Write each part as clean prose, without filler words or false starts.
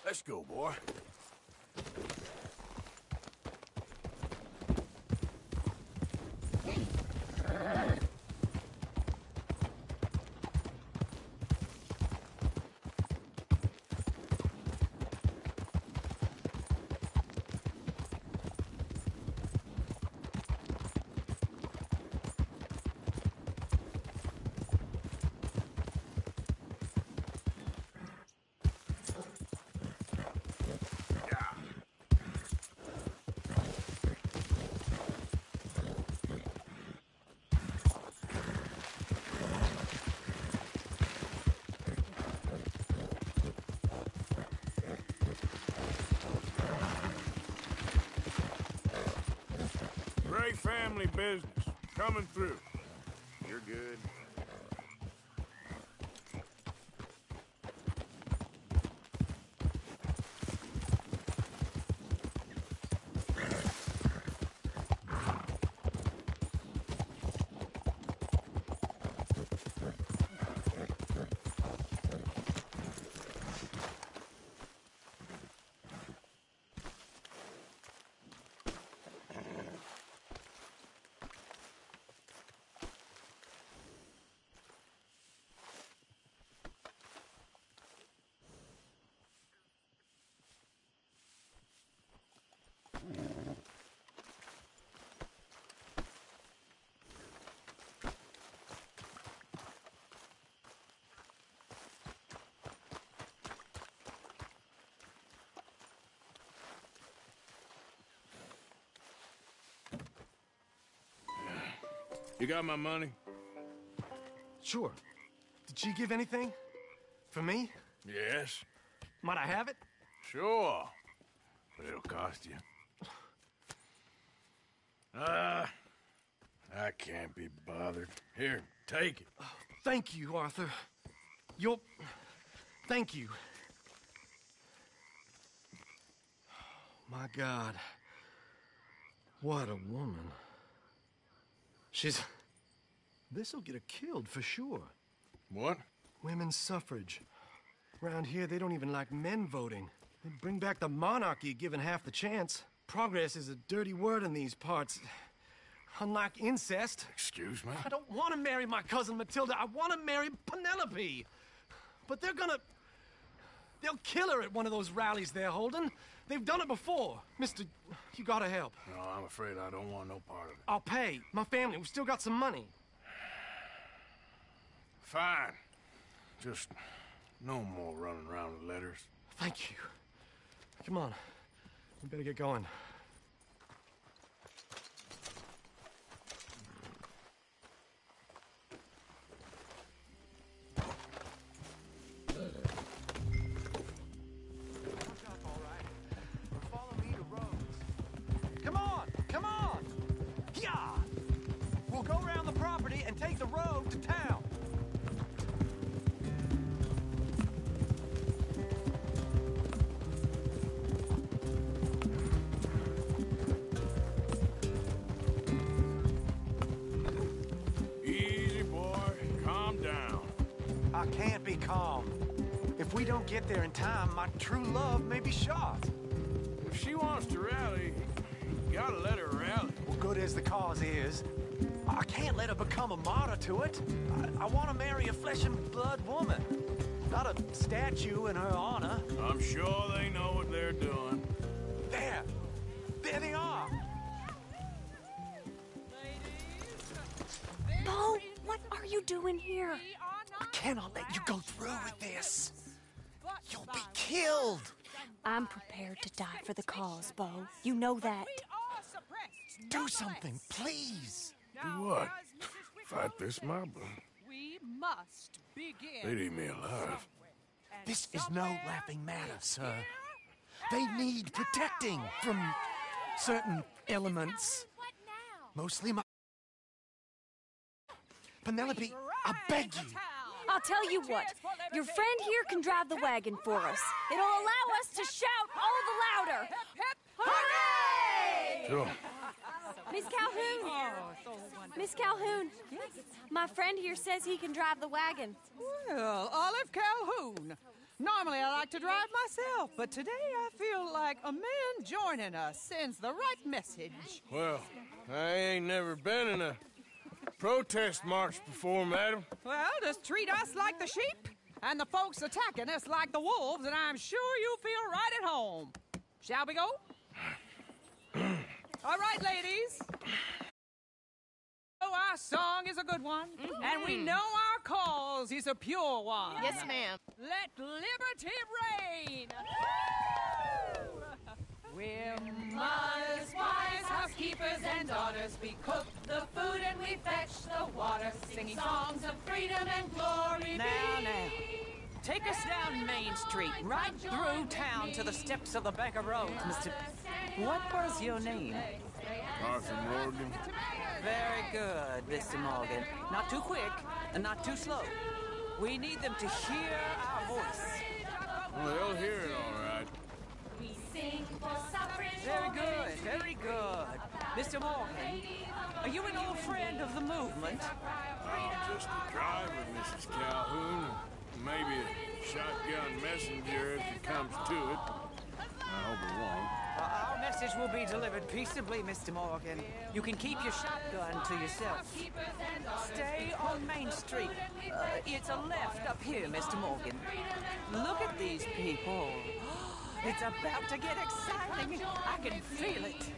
Let's go, boy. Great family business. Coming through. You're good. You got my money? Sure. Did she give anything? For me? Yes. Might I have it? Sure. But it'll cost you. I can't be bothered. Here, take it. Oh, thank you, Arthur. You'll... Thank you. My God. What a woman. She's... This'll get her killed for sure. What? Women's suffrage. Around here, they don't even like men voting. They'd bring back the monarchy given half the chance. Progress is a dirty word in these parts. Unlike incest. Excuse me? I don't want to marry my cousin Matilda. I want to marry Penelope. But they're gonna... They'll kill her at one of those rallies they're holding. They've done it before. Mister, you gotta help. No, I'm afraid I don't want no part of it. I'll pay. My family, we still got some money. Fine. Just no more running around with letters. Thank you. Come on. We better get going. Take the road to town. Easy, boy. Calm down. I can't be calm. If we don't get there in time, my true love may be shot. If she wants to rally, you gotta let her rally. Well, good as the cause is, I can't let her become a martyr to it. I want to marry a flesh and blood woman, not a statue in her honor. I'm sure they know what they're doing. There they are. Bo, what are you doing here? I cannot let you go through with this. You'll be killed. I'm prepared to die for the cause, Bo. You know that. Do something, please. Do what? Fight this mob? We must begin. They'd eat me alive. This is no laughing matter, sir. They need protecting from certain elements. Mostly my... Penelope, I beg you. I'll tell you what. Your friend here can drive the wagon for us. It'll allow us to shout all the louder. Hooray! Sure. Miss Calhoun! Miss Calhoun, my friend here says he can drive the wagon. Well, Olive Calhoun, Normally I like to drive myself, but today I feel like a man joining us sends the right message. Well, I ain't never been in a protest march before, madam. Well, just treat us like the sheep, and the folks attacking us like the wolves, and I'm sure you'll feel right at home. Shall we go? All right, ladies. Oh, our song is a good one, and we know our cause is a pure one. Yes, ma'am. Let liberty reign! We're mothers, wives, housekeepers, and daughters. We cook the food and we fetch the water, singing songs of freedom and glory. Now. Take us down Main Street, right through town to the steps of the Bank of Rhodes, Mr. What was your name? Arthur Morgan. Very good, Mr. Morgan. Not too quick and not too slow. We need them to hear our voice. Well, they'll hear it all right. We sing for suffrage. Very good, very good. Mr. Morgan, are you an old friend of the movement? I'm just a driver, Mrs. Calhoun. Maybe a shotgun messenger if it comes to it. I hope it won't. Our message will be delivered peaceably, Mr. Morgan. You can keep your shotgun to yourself. Stay on Main Street. It's a left up here, Mr. Morgan. Look at these people. It's about to get exciting. I can feel it.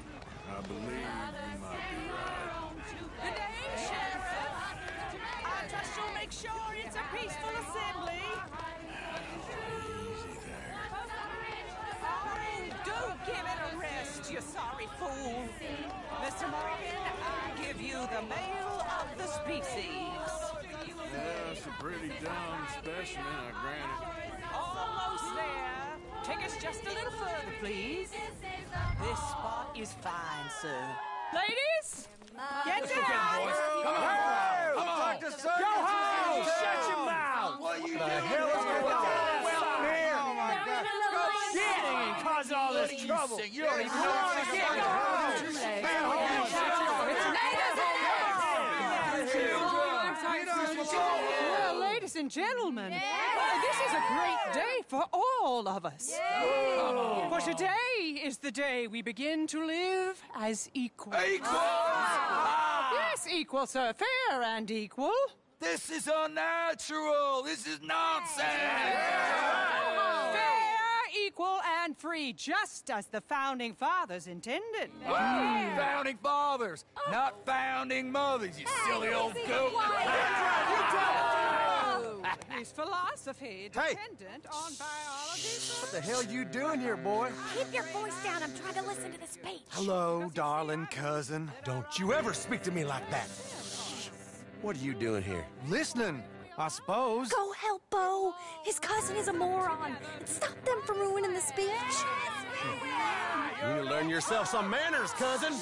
I believe you might be right. Good day, Sheriff. I trust you'll make sure it's a peaceful assembly. Easy there. Oh, do give it a rest, you sorry fool. Mr. Morgan, I give you the male of the species. Yeah, it's a pretty dumb specimen, I grant it. Almost there. Take us just a little further, please. This spot is fine, sir. Ladies, get down! Go home! Shut your mouth! What are you doing? The hell is going on? Well, here! Oh, my God. Shit! Cause all this trouble. You don't even know what you're getting. Well, ladies and gentlemen, this is a great day for all of us. For today is the day we begin to live as equals. Yes, equal, sir. Fair and equal. This is unnatural. This is nonsense. Fair, equal, and free, just as the Founding Fathers intended. Founding fathers, not founding mothers, you silly old goat. His philosophy dependent on biology. What the hell you doing here, boy? Keep your voice down. I'm trying to listen to the speech. Hello, darling cousin. Don't you ever speak to me like that. What are you doing here? Listening, I suppose. Go help Bo. His cousin is a moron. And stop them from ruining the speech. You need to learn yourself some manners, cousin.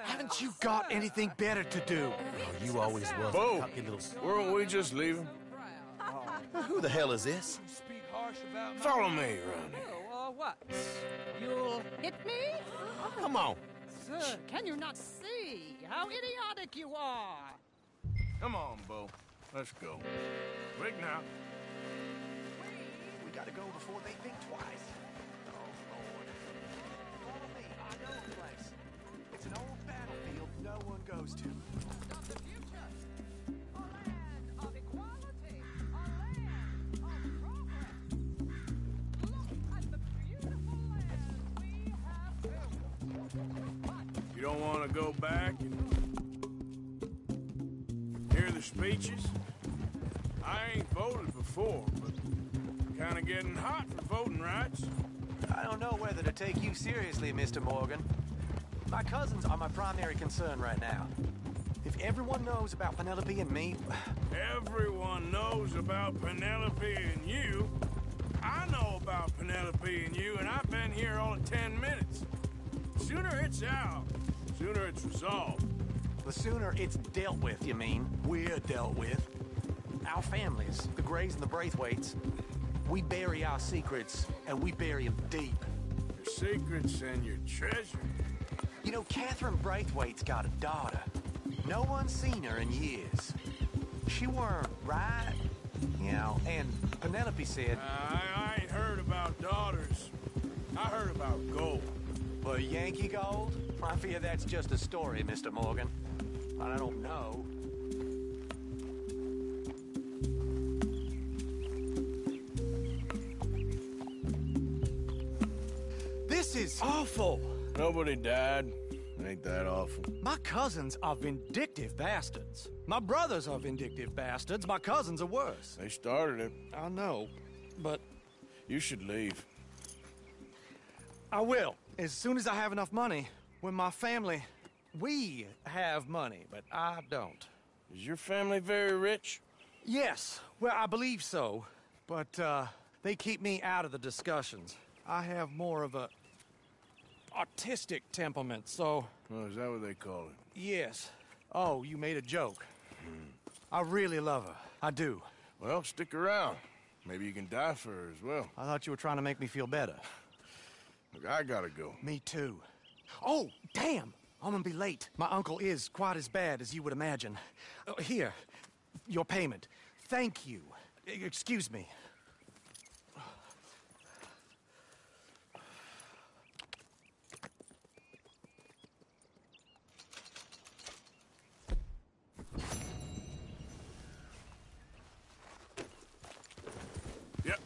Haven't you got anything better to do? Oh, you always was. Bo, a little... weren't we just leaving? Who the hell is this? Follow me around here. Oh, what? You'll hit me? Come on. Sir, can you not see how idiotic you are? Come on, Bo. Let's go. Quick now. We gotta go before they think twice. Oh, Lord. Follow me. I know a place. It's an old battlefield no one goes to. Of the future. A land of equality. A land of progress. Look at the beautiful land we have built. You don't want to go back and hear the speeches? I ain't voted before, but kind of getting hot for voting rights. I don't know whether to take you seriously, Mr. Morgan. My cousins are my primary concern right now. If everyone knows about Penelope and me... Everyone knows about Penelope and you. I know about Penelope and you, and I've been here all of 10 minutes. Sooner it's out, sooner it's resolved. The sooner it's dealt with, you mean. We're dealt with. Our families, the Grays and the Braithwaites, we bury our secrets, and we bury them deep. Your secrets and your treasure. You know, Catherine Braithwaite's got a daughter. No one's seen her in years. She weren't right, You know, and Penelope said... I ain't heard about daughters. I heard about gold. But Yankee gold? I fear that's just a story, Mr. Morgan. But I don't know. This is awful. Nobody died. Ain't that awful? My cousins are vindictive bastards. My brothers are vindictive bastards. My cousins are worse. They started it. I know, but You should leave. I will. As soon as I have enough money. When my family... We have money, but I don't. Is your family very rich? Yes, well, I believe so. But, they keep me out of the discussions. I have more of a... artistic temperament, so... Oh, is that what they call it? Yes. Oh, you made a joke. I really love her. I do. Well, stick around. Maybe you can die for her as well. I thought you were trying to make me feel better. Look, I gotta go. Me too. Oh, damn! I'm gonna be late. My uncle is quite as bad as you would imagine. Here, your payment. Thank you. Excuse me. Yep.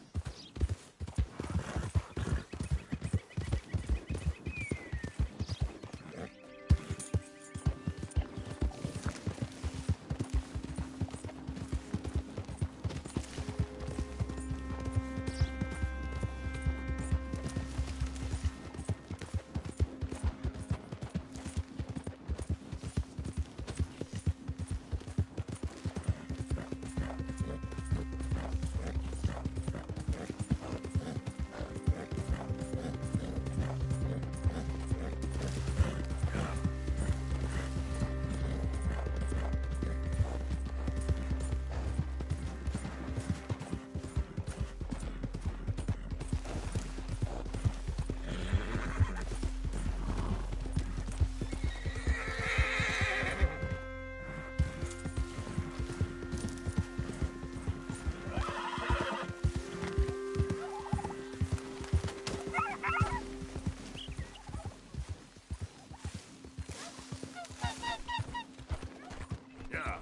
Yeah.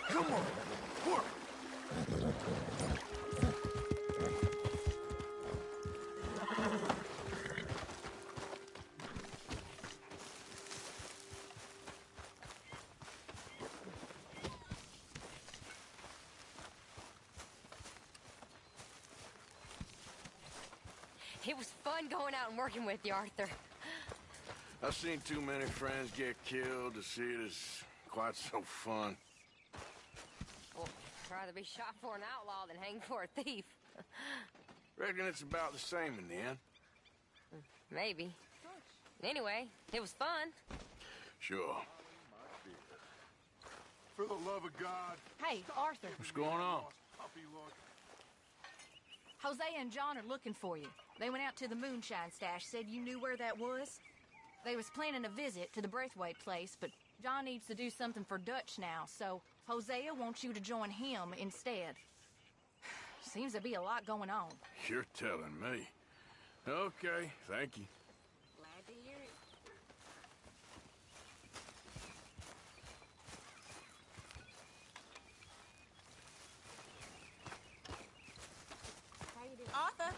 Come on, work. It was fun going out and working with you, Arthur. I've seen too many friends get killed to see it as quite so fun. Well, I'd rather be shot for an outlaw than hanged for a thief. Reckon it's about the same in the end. Maybe. Anyway, it was fun. Sure. For the love of God. Hey, Arthur. What's going on? Jose and John are looking for you. They went out to the moonshine stash, said you knew where that was. They was planning a visit to the Braithwaite place, but John needs to do something for Dutch now, so Hosea wants you to join him instead. Seems to be a lot going on. You're telling me. Okay, thank you. Glad to hear it. How you doing? Arthur!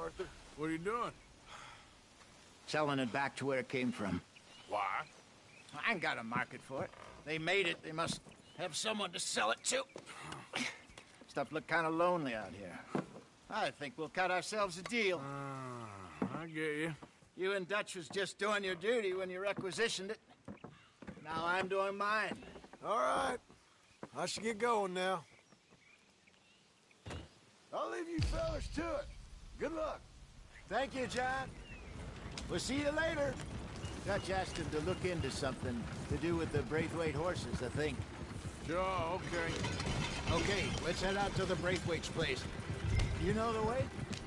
Arthur. What are you doing? Selling it back to where it came from. Why? I ain't got a market for it. They made it. They must have someone to sell it to. Stuff look kind of lonely out here. I think we'll cut ourselves a deal. I get you. You and Dutch was just doing your duty when you requisitioned it. Now I'm doing mine. All right. I should get going now. I'll leave you fellas to it. Good luck. Thank you, John. We'll see you later. Dutch asked him to look into something to do with the Braithwaite horses, I think. Sure, okay. Okay, let's head out to the Braithwaite's place. You know the way?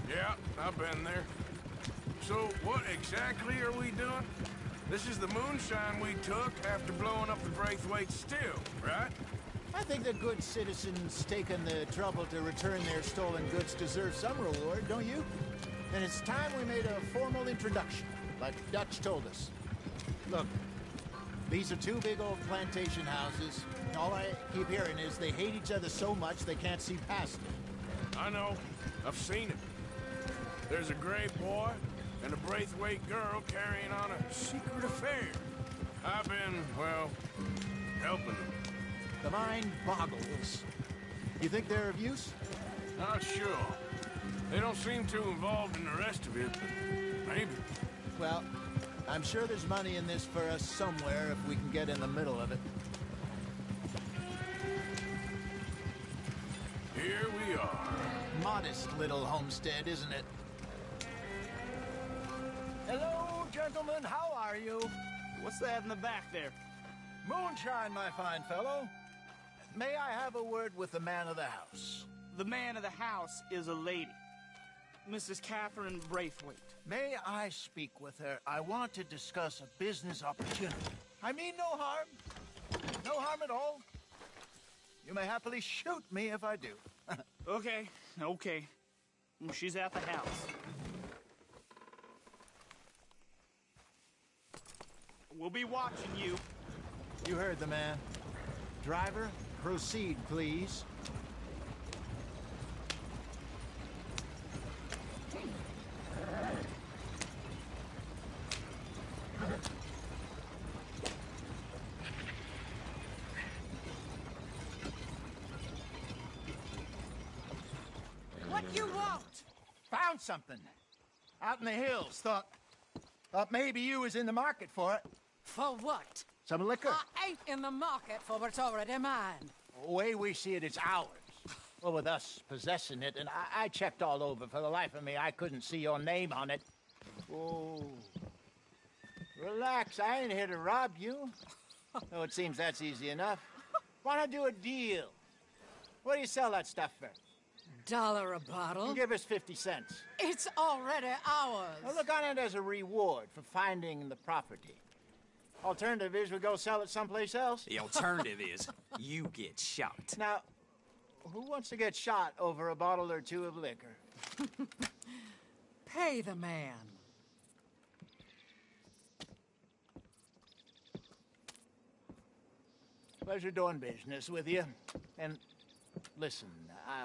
Yeah, I've been there. So, what exactly are we doing? This is the moonshine we took after blowing up the Braithwaite still, right? I think the good citizens taking the trouble to return their stolen goods deserve some reward, don't you? And it's time we made a formal introduction, like Dutch told us. Look, these are two big old plantation houses. All I keep hearing is they hate each other so much they can't see past it. I know. I've seen it. There's a gray boy and a Braithwaite girl carrying on a secret affair. I've been, well, helping them. The mind boggles. You think they're of use? Not sure. They don't seem too involved in the rest of it, but maybe. Well, I'm sure there's money in this for us somewhere if we can get in the middle of it. Here we are. Modest little homestead, isn't it? Hello, gentlemen. How are you? What's that in the back there? Moonshine, my fine fellow. May I have a word with the man of the house? The man of the house is a lady. Mrs. Catherine Braithwaite. May I speak with her? I want to discuss a business opportunity. I mean no harm. No harm at all. You may happily shoot me if I do. Okay. She's at the house. We'll be watching you. You heard the man. Driver, proceed, please. What you want? Found something. Out in the hills. Thought maybe you was in the market for it. For what? Some liquor. I ain't in the market for what's already mine. The way we see it, it's ours. Well, with us possessing it, and I checked all over. For the life of me, I couldn't see your name on it. Oh. Relax, I ain't here to rob you. Oh, it seems that's easy enough. Wanna do a deal? What do you sell that stuff for? $1 a bottle? You give us 50 cents. It's already ours. Well, look on it as a reward for finding the property. Alternative is we go sell it someplace else. The alternative is you get shot. Now, who wants to get shot over a bottle or two of liquor? Pay the man. Pleasure doing business with you. And listen,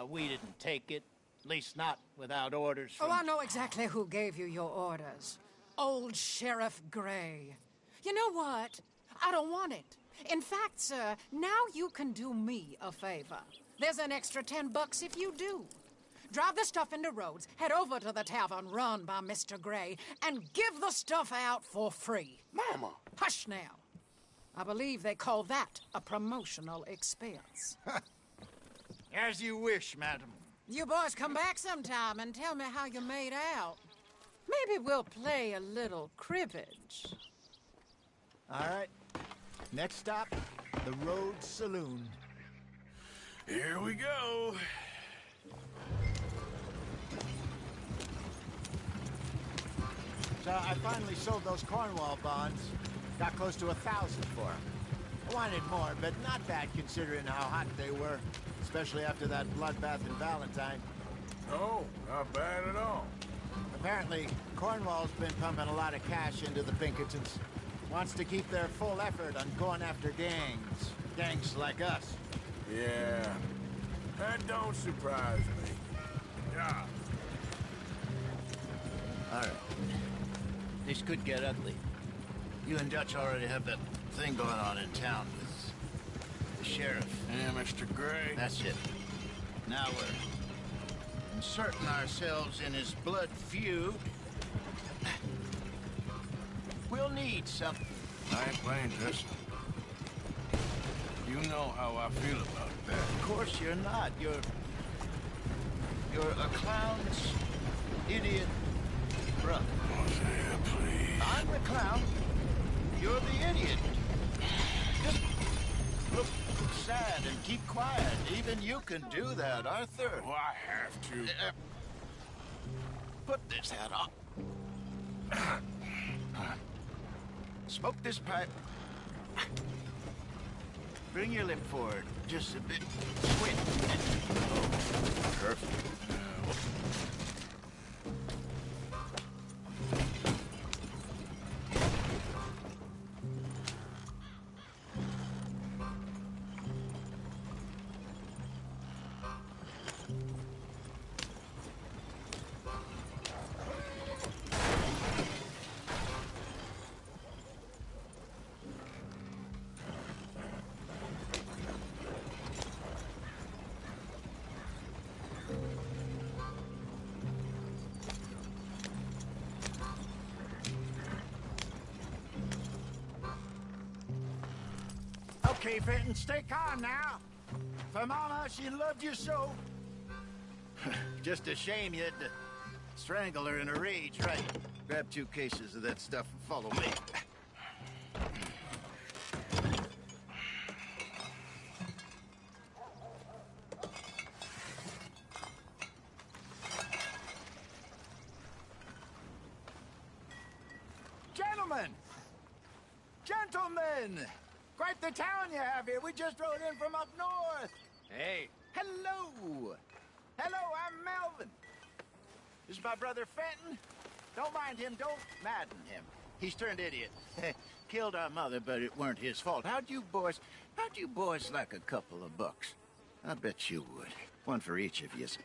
we didn't take it. At least not without orders from... Oh, I know exactly who gave you your orders. Old Sheriff Gray. You know what? I don't want it. In fact, sir, now you can do me a favor. There's an extra $10 if you do. Drive the stuff into Rhodes, head over to the tavern run by Mr. Gray, and give the stuff out for free. Mama! Hush now. I believe they call that a promotional expense. As you wish, madam. You boys come back sometime and tell me how you made out. Maybe we'll play a little cribbage. All right. Next stop, the Rhodes Saloon. Here we go. So I finally sold those Cornwall bonds. Got close to 1,000 for them. I wanted more, but not bad considering how hot they were. Especially after that bloodbath in Valentine. No, not bad at all. Apparently, Cornwall's been pumping a lot of cash into the Pinkertons. Wants to keep their full effort on going after gangs. Gangs like us. Yeah, that don't surprise me. Yeah. All right. This could get ugly. You and Dutch already have that thing going on in town with the sheriff. Yeah, Mr. Gray. That's it. Now we're inserting ourselves in his blood feud. We'll need something. I ain't playing, Tristan. You know how I feel about that. Of course you're not. You're a clown's idiot brother. Hosea, please. I'm the clown. You're the idiot. Just look sad and keep quiet. Even you can do that, Arthur. Oh, I have to. Put this hat on. Smoke this pipe. Bring your lip forward just a bit. Squint. Oh, perfect. Okay, Fenton, stay calm now. For Mama, she loved you so. Just a shame you had to strangle her in a rage, right? Grab 2 cases of that stuff and follow me. Gentlemen! Gentlemen! Quite the town you have here. We just rode in from up north. Hey. Hello. Hello, I'm Melvin. This is my brother Fenton. Don't mind him. Don't madden him. He's turned idiot. Killed our mother, but it weren't his fault. How'd you boys like a couple of bucks? I bet you would. One for each of yous.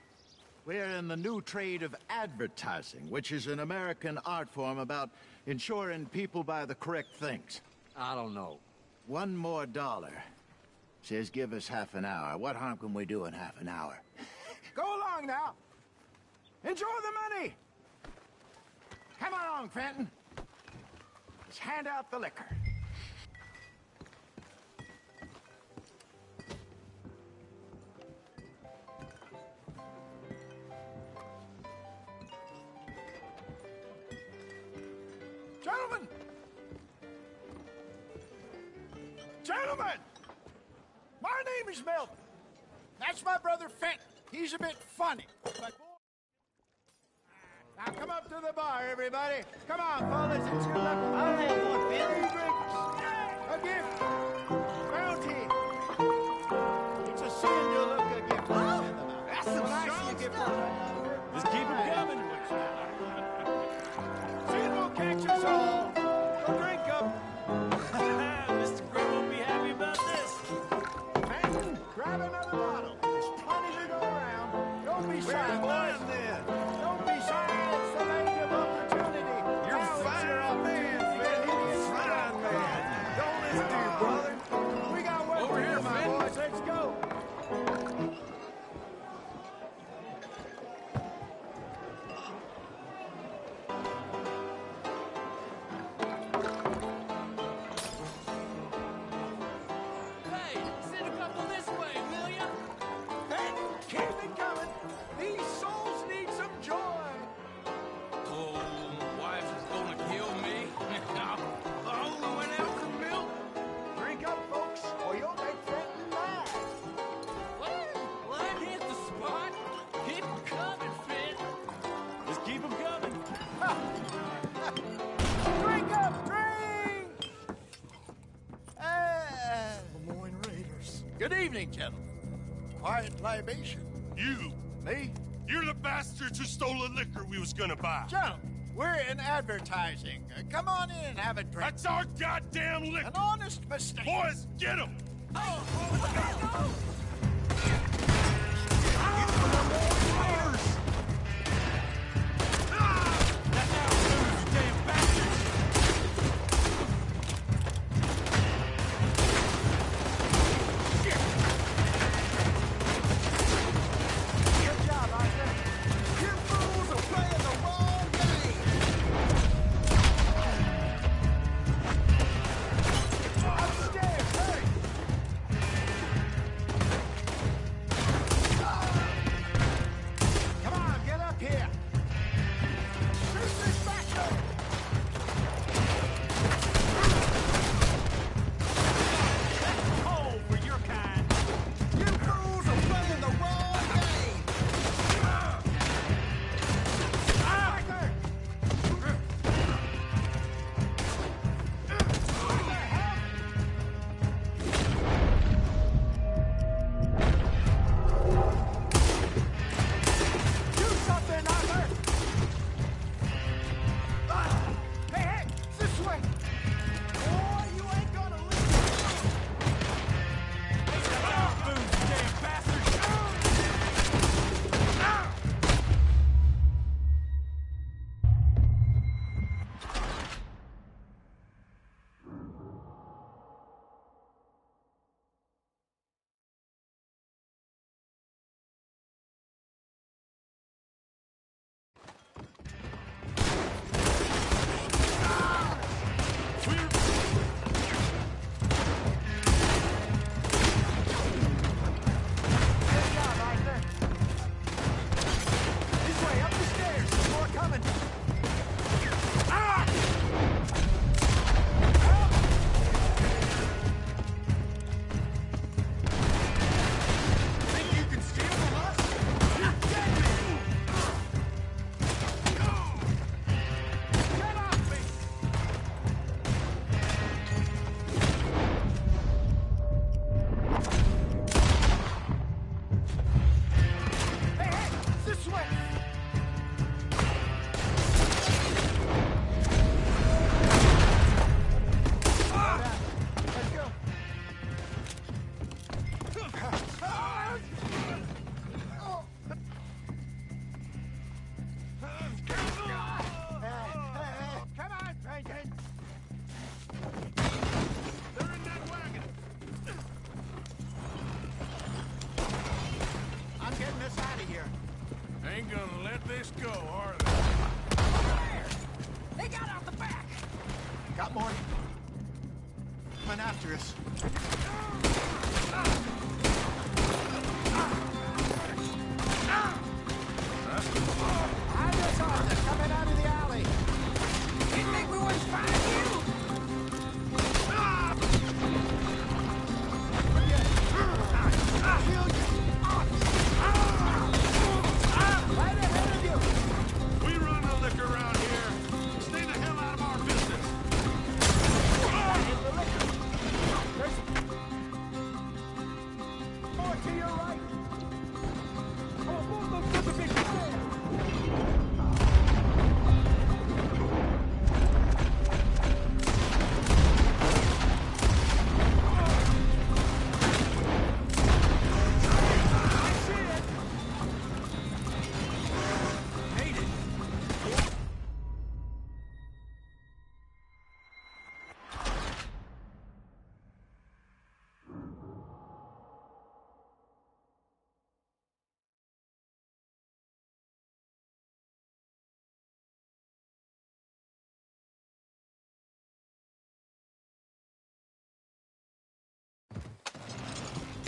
We're in the new trade of advertising, which is an American art form about ensuring people buy the correct things. I don't know. $1 more. Says give us half an hour. What harm can we do in half an hour? Go along now. Enjoy the money. Come along, Fenton. Let's hand out the liquor. Gentlemen! Gentlemen! My name is Melvin. That's my brother Fenton. He's a bit funny. But now come up to the bar, everybody. Come on, fellas. It's your luck. I'll have one, Bill. 3 drinks. A gift. Bounty. It's a sin to look a gift horse in the mouth. That's some strong stuff. Just keep them coming. Sin will catch us all. Go drink up. Mr. Gray won't be happy about this. Fenton, grab another bottle. There's plenty to go around. Don't be shy, boys. Don't be shy. It's the lady of opportunity. You're Now it's fine, your man, opportunity. Fine, man. Don't listen to your brother. We got work Over to here, do, my Fenton. boys. Let's go. Hey, send a couple this way, will ya? Fenton, keep it coming. These souls need some joy. Oh, wife is gonna kill me. Oh, we went out for milk. Drink up, folks, or you'll make Fenton mad. Well, that hit the spot. Keep 'em coming, Finn. Just keep 'em coming. Drink up, drink! Lemoyne Raiders. Good evening, gentlemen. Quiet libation. You! Me? You're the bastards who stole the liquor we was gonna buy. Gentlemen, we're in advertising. Come on in and have a drink. That's our goddamn liquor! An honest mistake. Boys, get him! Now, gonna let this go, are they? They got out the back! Got more. Coming after us. I just saw them coming out of the alley. You think we wouldn't find you? Right ahead of you. We run the liquor around here. Stay the hell out of our business. More to your right.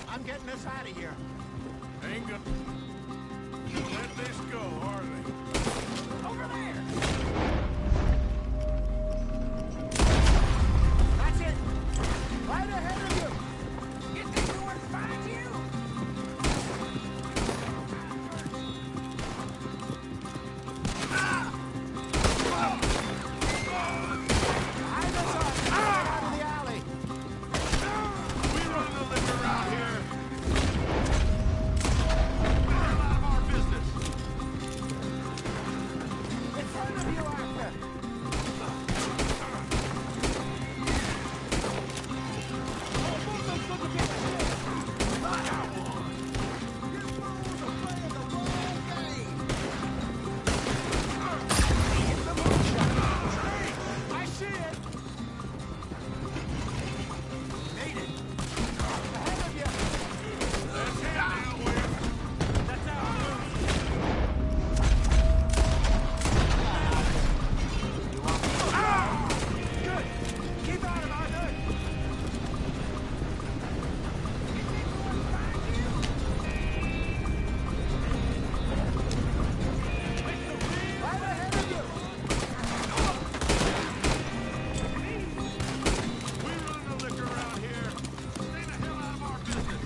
I'm getting us out of here. Ain't gonna let this go, are they? Over there! That's it. Right ahead of you. You think we wouldn't find you? I just saw them coming out of the alley. We run the liquor around here. Stay the hell out of our business. In front of you, Arthur. I see it. Made it. Ahead of you. That's it now, Will. That's out. Good. Keep out of Arthur. Right ahead of you. We run the liquor around here. Stay the hell out of our business.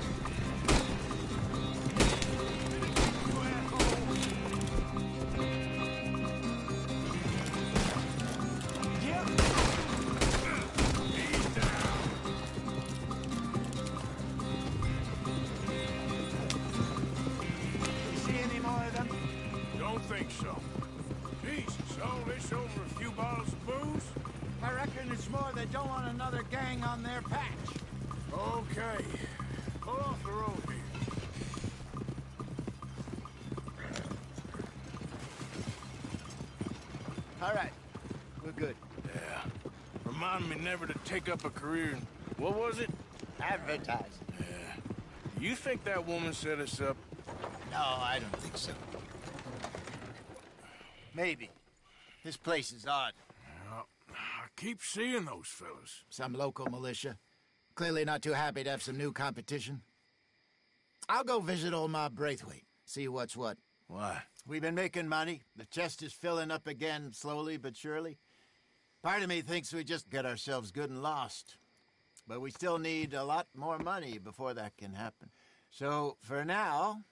You asshole. He's down. You see any more of them? Don't think so. Jesus, all this over a few bottles of booze? I reckon it's more they don't want another gang on their patch. Okay. Pull off the road here. All right. We're good. Yeah. Remind me never to take up a career in... What was it? Advertising. Yeah. You think that woman set us up? No, I don't think so. Maybe. This place is odd. Well, I keep seeing those fellas. Some local militia. Clearly not too happy to have some new competition. I'll go visit old Ma Braithwaite, see what's what. Why? We've been making money. The chest is filling up again, slowly but surely. Part of me thinks we just get ourselves good and lost. But we still need a lot more money before that can happen. So, for now,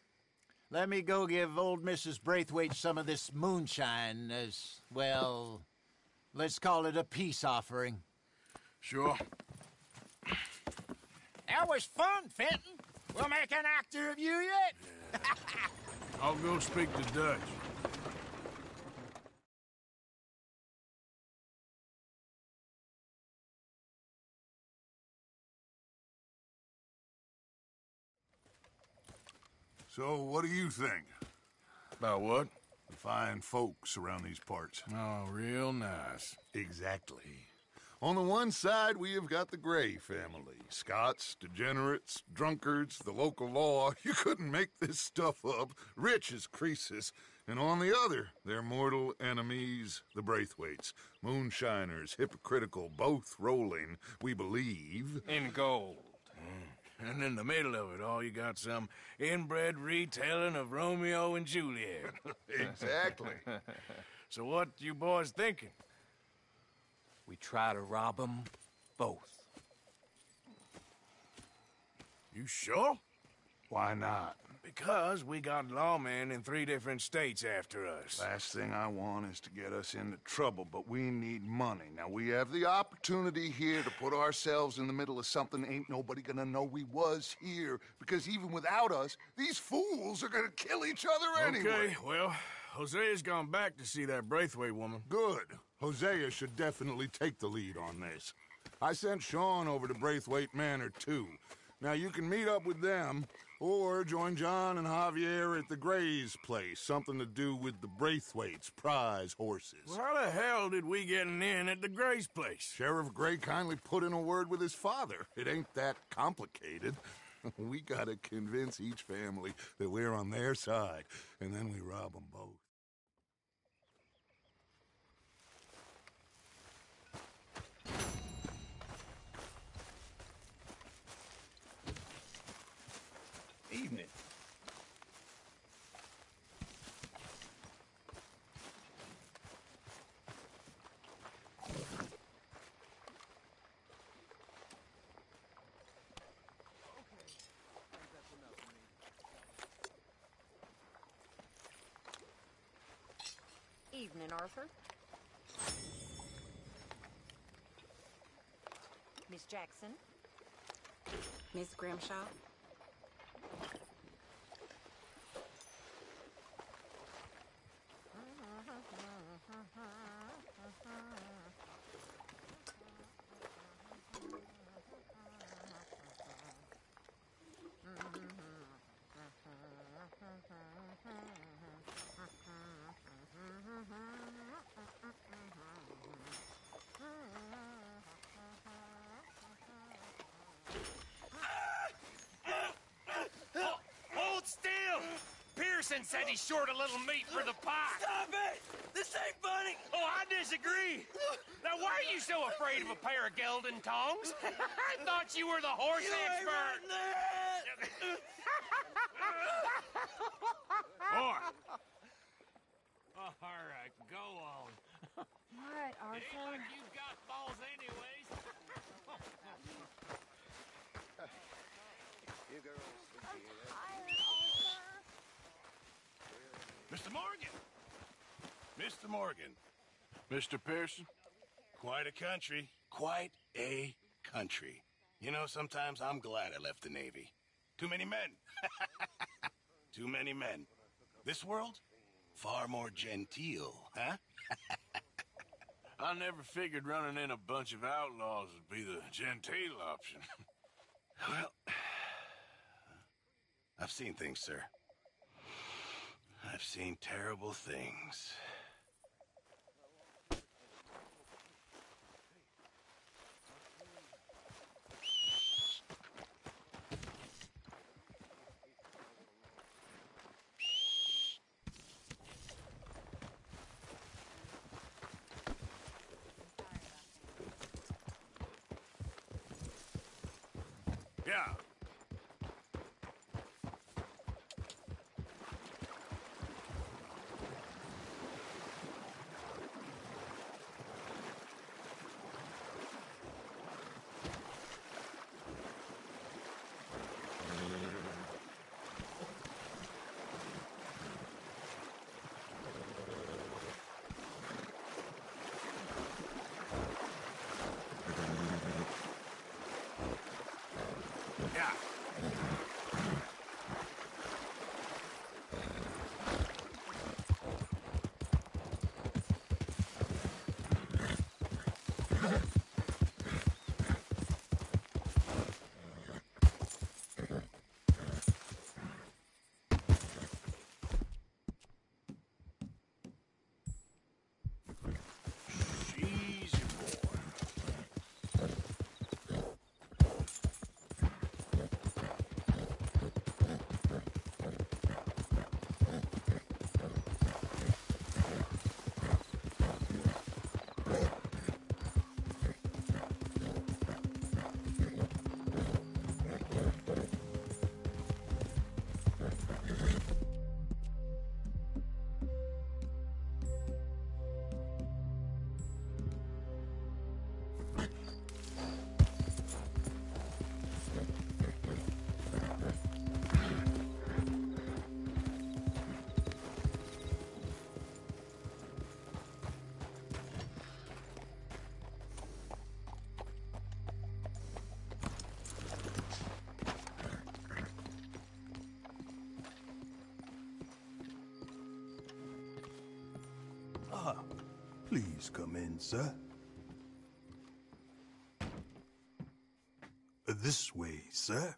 let me go give old Mrs. Braithwaite some of this moonshine as, well, let's call it a peace offering. Sure. That was fun, Fenton. We'll make an actor of you yet. I'll go speak to Dutch. So, what do you think? About what? The fine folks around these parts. Oh, real nice. Exactly. On the one side, we have got the Gray family. Scots, degenerates, drunkards, the local law. You couldn't make this stuff up. Rich as Croesus. And on the other, their mortal enemies, the Braithwaites. Moonshiners, hypocritical, both rolling, we believe... in gold. And in the middle of it all, you got some inbred retelling of Romeo and Juliet. Exactly. So what you boys thinking? We try to rob them both. You sure? Why not? Because we got lawmen in 3 different states after us. Last thing I want is to get us into trouble, but we need money. Now, we have the opportunity here to put ourselves in the middle of something ain't nobody gonna know we was here, because even without us, these fools are gonna kill each other anyway. Okay, well, Hosea's gone back to see that Braithwaite woman. Good. Hosea should definitely take the lead on this. I sent Sean over to Braithwaite Manor, too. Now, you can meet up with them, or join John and Javier at the Gray's place. Something to do with the Braithwaites' prize horses. Well, how the hell did we get an in at the Gray's place? Sheriff Gray kindly put in a word with his father. It ain't that complicated. We gotta convince each family that we're on their side, and then we rob them both. Evening. Evening, Arthur. Miss Jackson. Miss Grimshaw. Hold still! Pearson said he's short a little meat for the pie. Stop it! This ain't funny! Oh, I disagree. Now, why are you so afraid of a pair of gelding tongs? I thought you were the horse expert. Boy! All right, go on. What, Arthur? Ain't like you've got balls anyways. You girls think Mr. Morgan! Mr. Morgan. Mr. Pearson? Quite a country. Quite a country. You know, sometimes I'm glad I left the Navy. Too many men. Too many men. This world? Far more genteel, huh? I never figured running in a bunch of outlaws would be the genteel option. Well, I've seen things, sir. I've seen terrible things. Yeah. Yeah. Please come in, sir. This way, sir.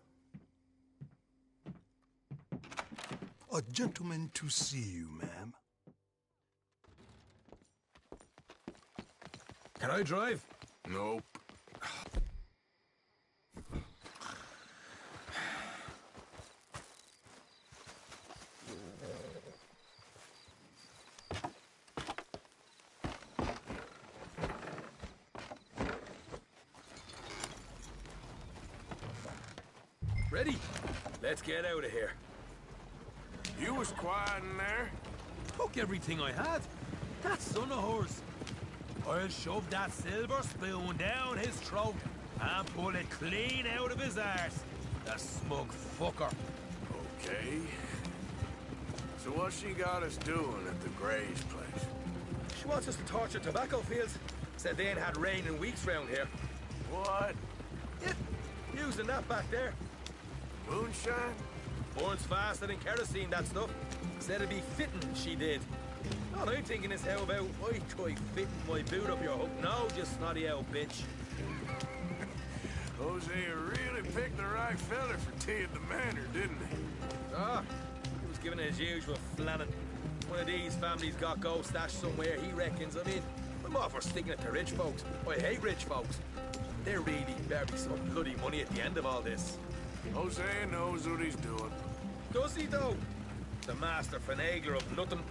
A gentleman to see you, ma'am. Can I drive? Nope. Ready? Let's get out of here. You was quiet in there. Took everything I had. That son of hers. I'll shove that silver spoon down his throat and pull it clean out of his arse. The smug fucker. Okay. So what she got us doing at the Gray's place? She wants us to torture tobacco fields. Said they ain't had rain in weeks round here. What? Yeah, using that back there. Moonshine? Burns faster than kerosene, that stuff. Said it'd be fitting, she did. All I'm thinking is how about I try fitting my boot up your hook now, you snotty old bitch. Hosea really picked the right fella for tea at the manor, didn't he? Ah, he was giving it his usual flannin'. One of these families got gold stashed somewhere, he reckons. I mean, I'm all for sticking it to rich folks. I hate rich folks. There really better be some bloody money at the end of all this. Hosea knows what he's doing. Does he, though? The master finagler of nothing.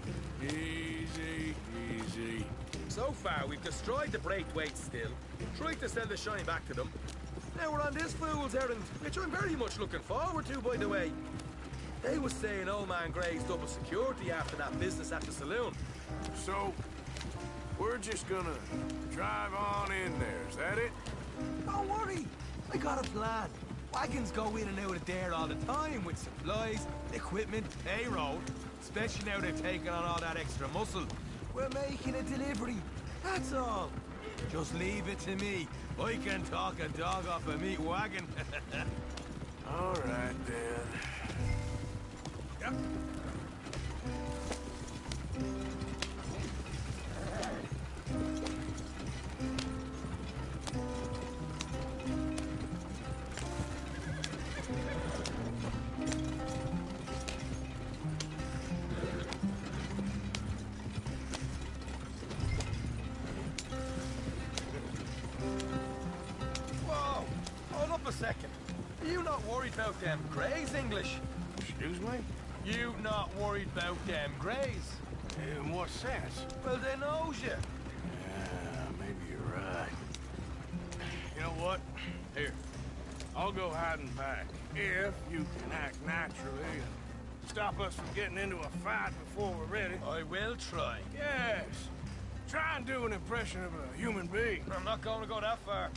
Easy, easy. So far, we've destroyed the Braithwaite still, tried to sell the shine back to them. Now we're on this fool's errand, which I'm very much looking forward to, by the way. They was saying old man Gray's double security after that business at the saloon. So, we're just gonna drive on in there, is that it? Don't worry, I got a plan. Wagons go in and out of there all the time with supplies, equipment, payroll. Especially now they're taking on all that extra muscle. We're making a delivery, that's all. Just leave it to me. I can talk a dog off a meat wagon. All right, then. Yep. A second. Are you not worried about them Greys, English? Excuse me? You not worried about them Greys? In what sense? Well, they knows you. Yeah, maybe you're right. You know what? Here, I'll go hiding back. If you can act naturally and stop us from getting into a fight before we're ready. I will try. Yes. Try and do an impression of a human being. I'm not going to go that far.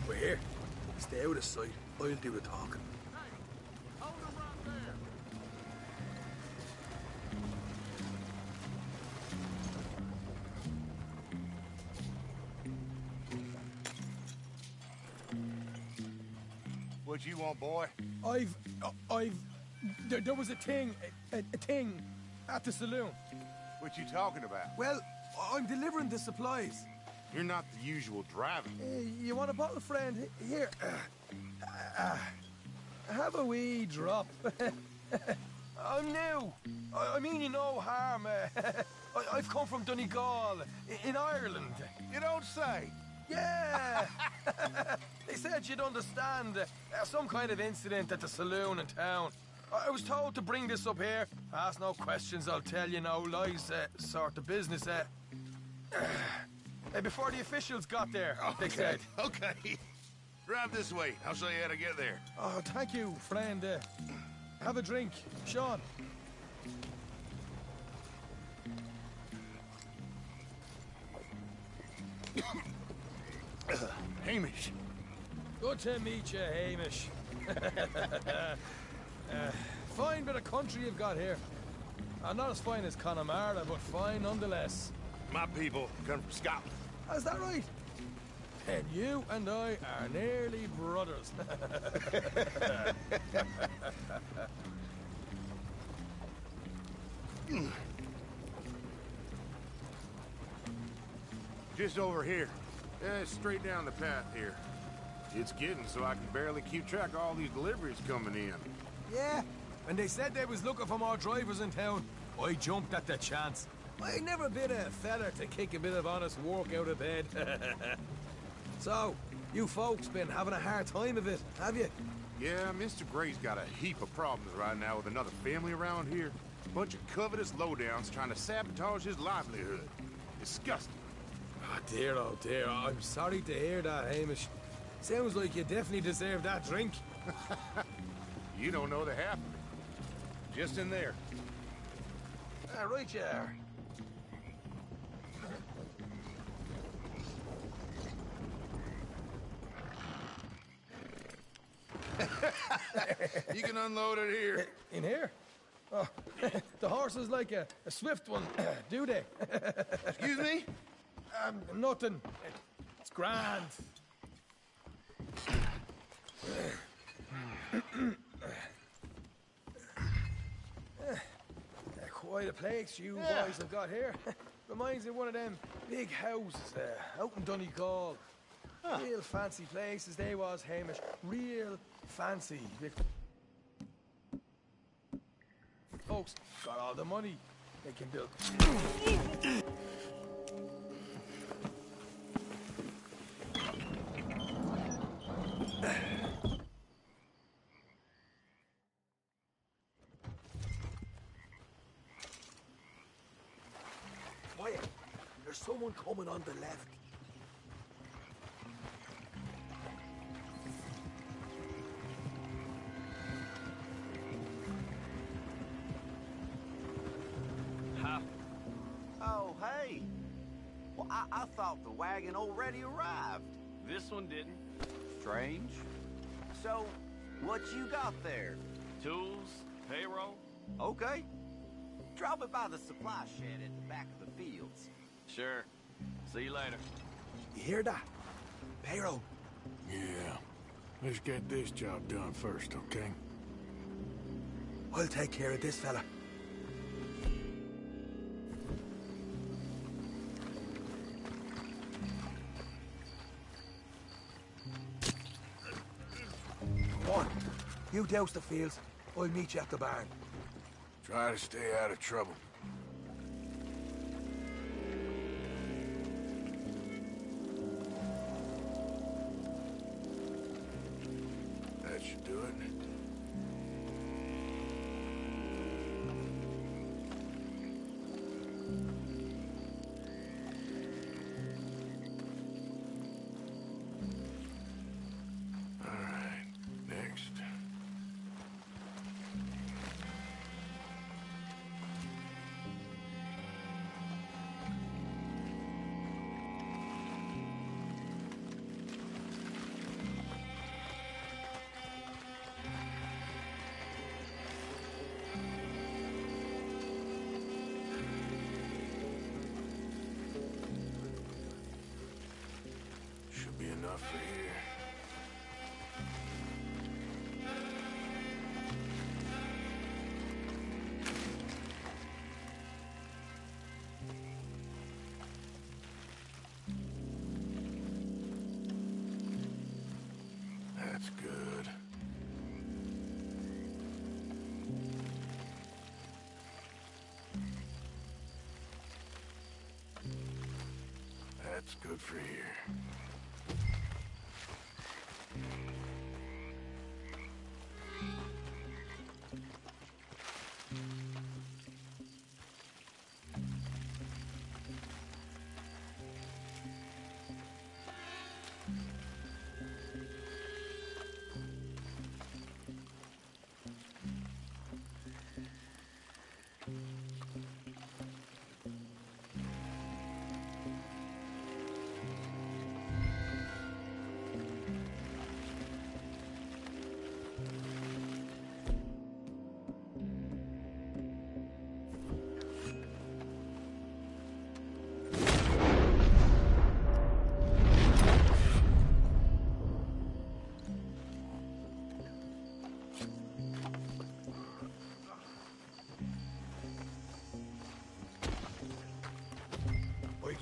We're here. Stay out of sight. I'll do the talking. Hey, hold him right there. What you want, boy? There was a thing at the saloon. What you talking about? Well, I'm delivering the supplies. You're not the usual driver. You want a bottle, friend? Here. Have a wee drop. I'm new. I mean you no harm. I've come from Donegal, in Ireland. You don't say. Yeah. They said you'd understand. Some kind of incident at the saloon in town. I was told to bring this up here. Ask no questions, I'll tell you no lies, sort of business. Before the officials got there, they said. Okay. Drive this way. I'll show you how to get there. Oh, thank you, friend. Have a drink. Sean. Hamish. Good to meet you, Hamish. Fine bit of country you've got here. Not as fine as Connemara, but fine nonetheless. My people come from Scotland. Is that right? And you and I are nearly brothers. Just over here. Straight down the path here. It's getting so I can barely keep track of all these deliveries coming in. Yeah, and they said they was looking for more drivers in town. I jumped at the chance. I never been a fella to kick a bit of honest work out of bed. So, you folks been having a hard time of it, have you? Yeah, Mr. Gray's got a heap of problems right now with another family around here. Bunch of covetous lowdowns trying to sabotage his livelihood. Disgusting. Oh dear, I'm sorry to hear that, Hamish. Sounds like you definitely deserve that drink. You don't know the half of it. Just in there. Right you are. You can unload it here. In here? Oh, the horse is like a swift one, do they? Excuse me? Nothing. It's grand. Quite a place you boys have got here. Reminds me of one of them big houses out in Donegal. Real fancy places they was, Hamish. Real fancy. Folks got all the money they can build. Quiet. There's someone coming on the left. Oh, hey. Well, I thought the wagon already arrived. This one didn't. Strange. So, what you got there? Tools, payroll. Okay. Drop it by the supply shed at the back of the fields. Sure. See you later. You hear that? Payroll. Yeah. Let's get this job done first, okay? I'll take care of this fella. Come on. You douse the fields. I'll meet you at the barn. Try to stay out of trouble. That should do it. All right, next. Should be enough for here. That's good. That's good for here.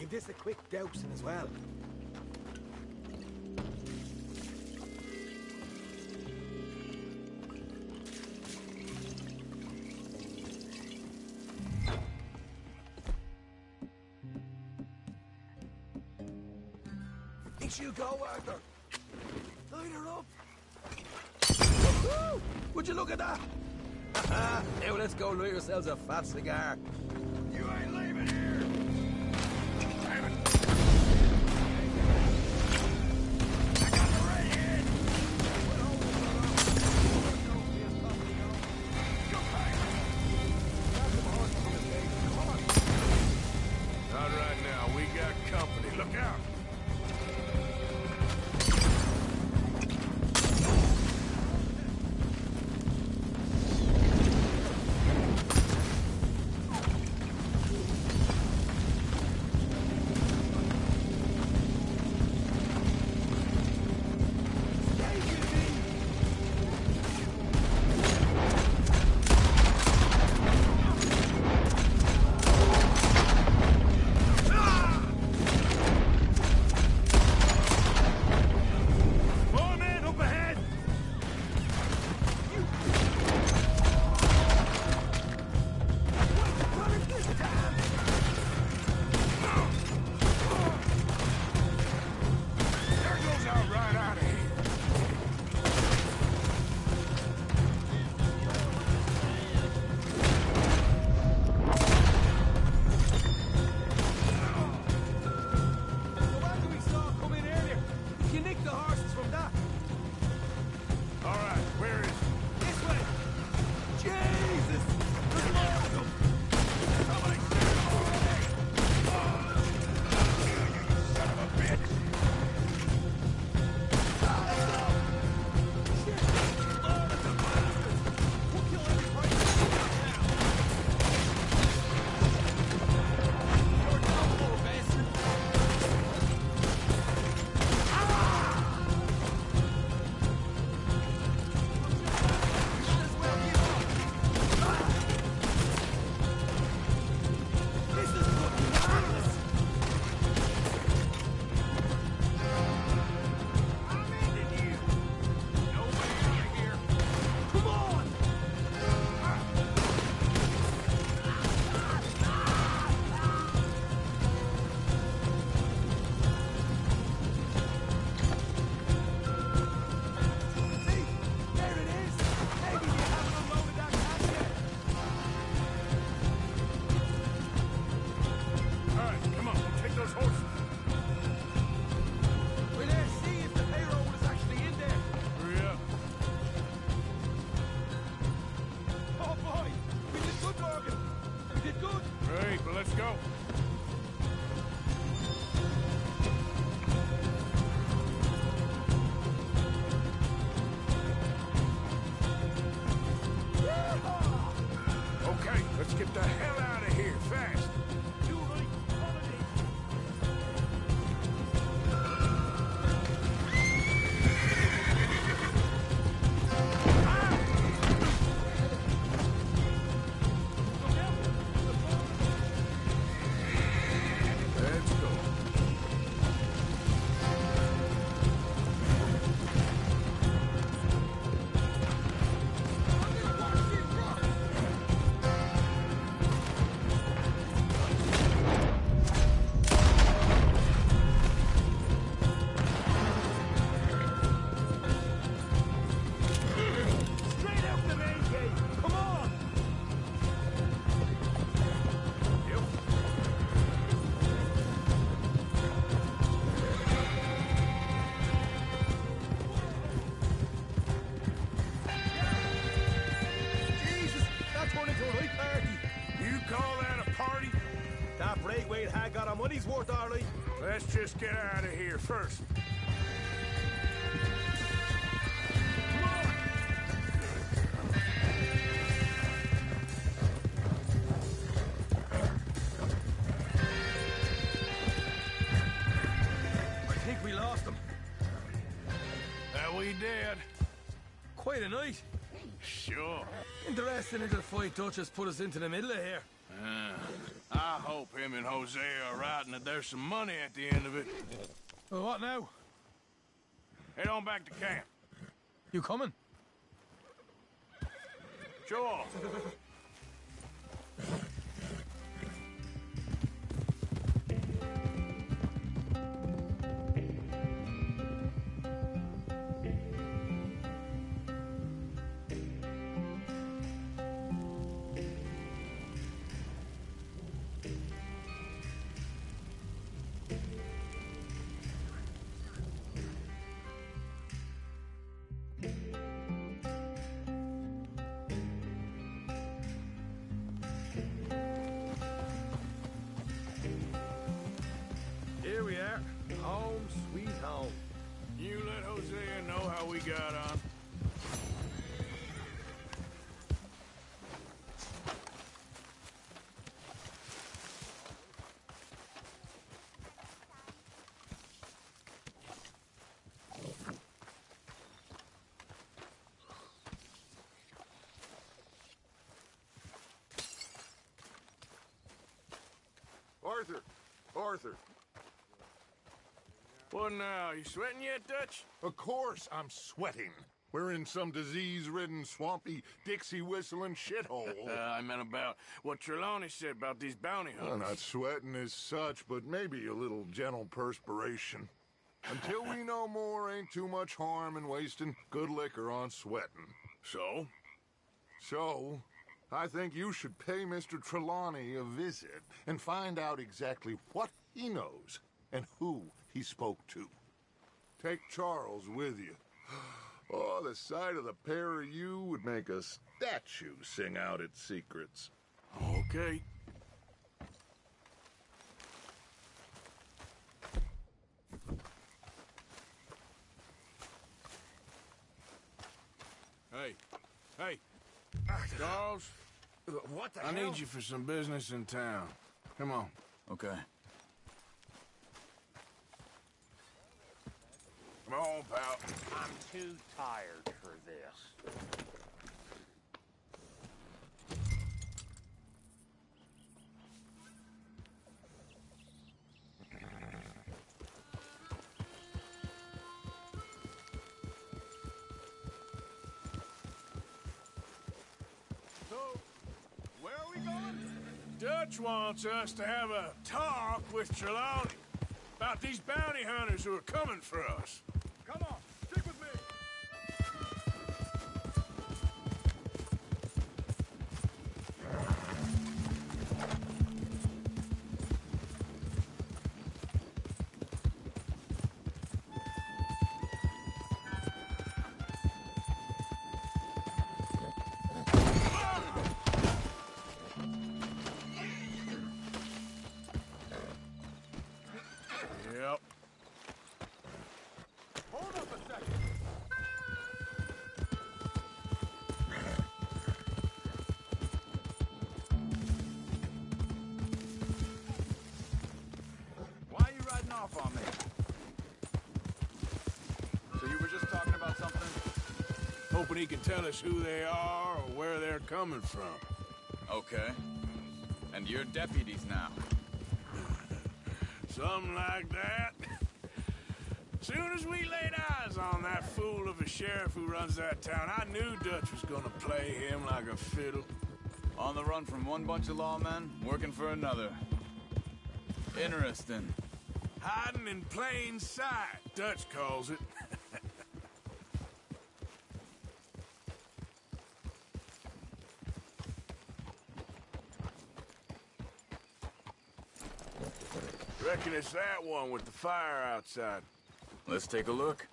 Give this a quick dousing as well. Thinks you go, Arthur. Light her up. Woo! Would you look at that? Now let's go light yourselves a fat cigar. You ain't leaving here. Damn it. I got the redhead. Not right now. We got company. Look out. money's worth, Arlie. Let's just get out of here first. I think we lost them. That we did. Quite a night. Sure. Interesting little fight Dutch has put us into the middle of here. I hope him and Hosea are right and that there's some money at the end of it. Well, what now? Head on back to camp. You coming? Sure. Here we are. Home, sweet home. You let Hosea know how we got on. Arthur! Arthur! What now? You sweating yet, Dutch? Of course I'm sweating. We're in some disease-ridden, swampy, Dixie-whistling shithole. I meant about what Trelawney said about these bounty Well, hunters. not sweating as such, but maybe a little gentle perspiration. Until we know more, ain't too much harm in wasting good liquor on sweating. So? So, I think you should pay Mr. Trelawney a visit and find out exactly what he knows and who he spoke to. Take Charles with you. Oh, the sight of the pair of you would make a statue sing out its secrets. Okay. Hey. Charles. What the I hell? need you for some business in town. Come on. Okay. Come on, pal. I'm too tired for this. So, where are we going? Dutch wants us to have a talk with Trelawney about these bounty hunters who are coming for us. Come on, stick with me. Yep. Hold up a second. Why are you riding off on me? So you were just talking about something? Hoping he can tell us who they are or where they're coming from. Okay. And you're deputies now. Something like that. Soon as we laid eyes on that fool of a sheriff who runs that town, I knew Dutch was gonna play him like a fiddle. On the run from one bunch of lawmen, working for another. Interesting. Hiding in plain sight, Dutch calls it. Reckon it's that one with the fire outside. Let's take a look.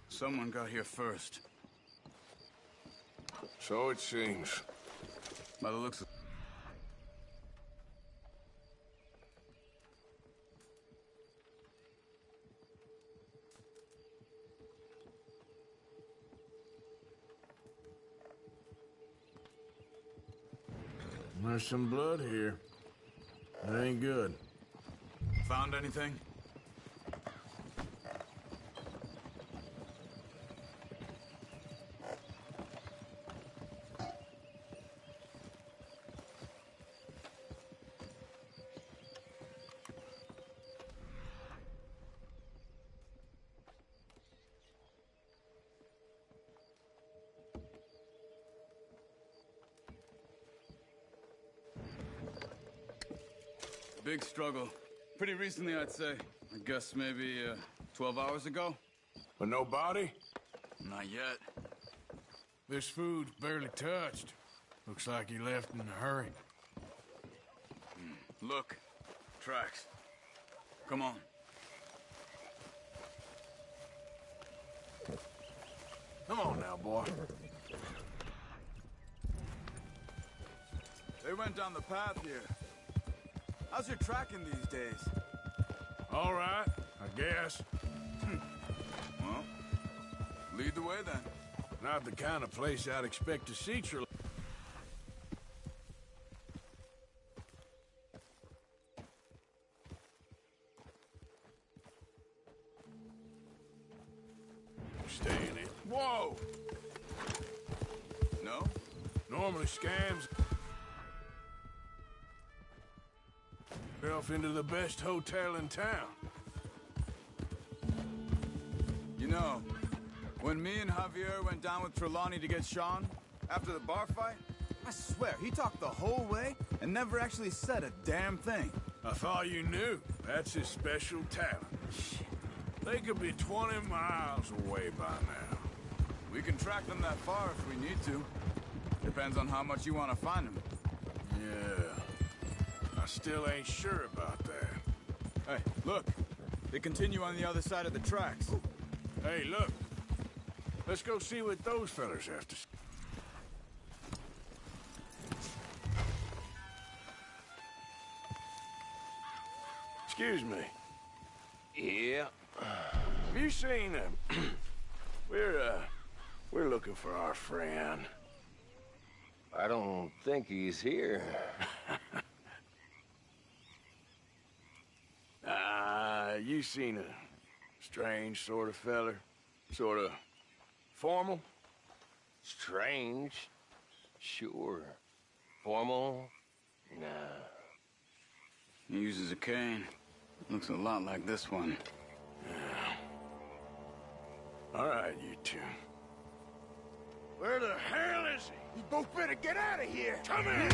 Someone got here first. So it seems. By the looks of... There's some blood here. That ain't good. Found anything? Big struggle. Pretty recently, I'd say. I guess maybe 12 hours ago. But no body? Not yet. This food's barely touched. Looks like he left in a hurry. Look. Tracks. Come on. Come on now, boy. They went down the path here. How's your tracking these days? All right, I guess. Well, lead the way then. Not the kind of place I'd expect to see Trelawney. Stay in it. Whoa! No? Normally scams off into the best hotel in town. You know, when me and Javier went down with Trelawney to get Sean, after the bar fight, I swear, he talked the whole way and never actually said a damn thing. I thought you knew. That's his special talent. They could be 20 miles away by now. We can track them that far if we need to. Depends on how much you want to find them. Yeah. I still ain't sure about that. Hey, look. They continue on the other side of the tracks. Hey, look. Let's go see what those fellas have to say. Excuse me. Yeah. Have you seen him? We're looking for our friend. I don't think he's here. You seen a strange sort of feller? Sort of formal? Strange? Sure. Formal? Nah. He uses a cane. Looks a lot like this one. Yeah. All right, you two. Where the hell is he? You both better get out of here! Come here!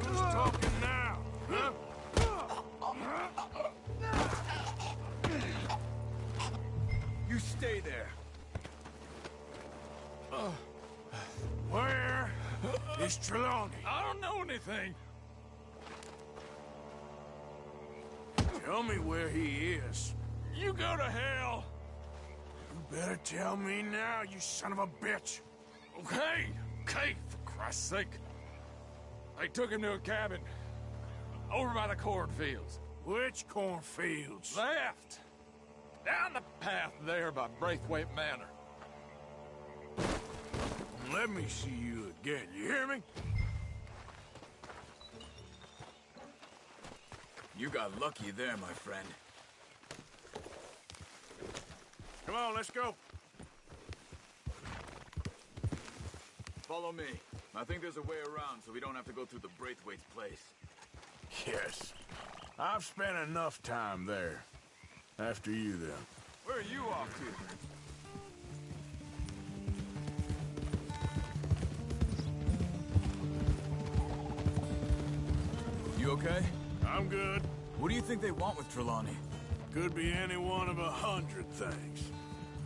Who's talking now? Huh? You stay there. Where is Trelawney? I don't know anything. Tell me where he is. You go to hell. You better tell me now, you son of a bitch. Okay, for Christ's sake. They took him to a cabin over by the cornfields. Which cornfields? Left. Down the path there by Braithwaite Manor. Let me see you again, you hear me? You got lucky there, my friend. Come on, let's go. Follow me. I think there's a way around so we don't have to go through the Braithwaite's place. Yes. I've spent enough time there. After you, then. Where are you off to? You okay? I'm good. What do you think they want with Trelawney? Could be any one of 100 things.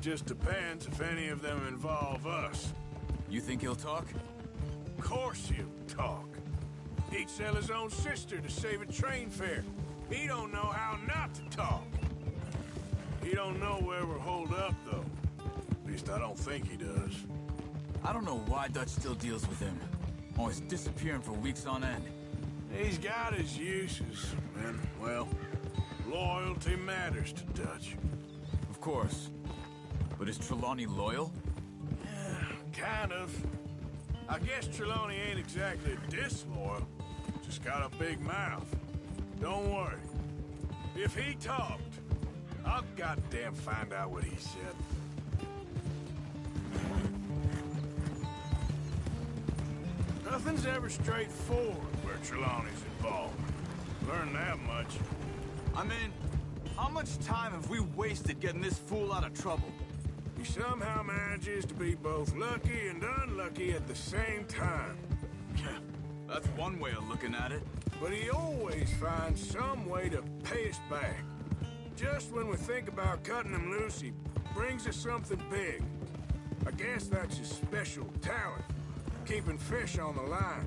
Just depends if any of them involve us. You think he'll talk? Of course he'll talk. He'd sell his own sister to save a train fare. He don't know how not to talk. He don't know where we're holed up, though. At least I don't think he does. I don't know why Dutch still deals with him. Always disappearing for weeks on end. He's got his uses, and, well, loyalty matters to Dutch. Of course. But is Trelawney loyal? Kind of. I guess Trelawney ain't exactly disloyal. Just got a big mouth. Don't worry. If he talked, I'll goddamn find out what he said. Nothing's ever straightforward where Trelawney's involved. Learn that much. I mean, how much time have we wasted getting this fool out of trouble? He somehow manages to be both lucky and unlucky at the same time. That's one way of looking at it. But he always finds some way to pay us back. Just when we think about cutting him loose, he brings us something big. I guess that's his special talent, keeping fish on the line.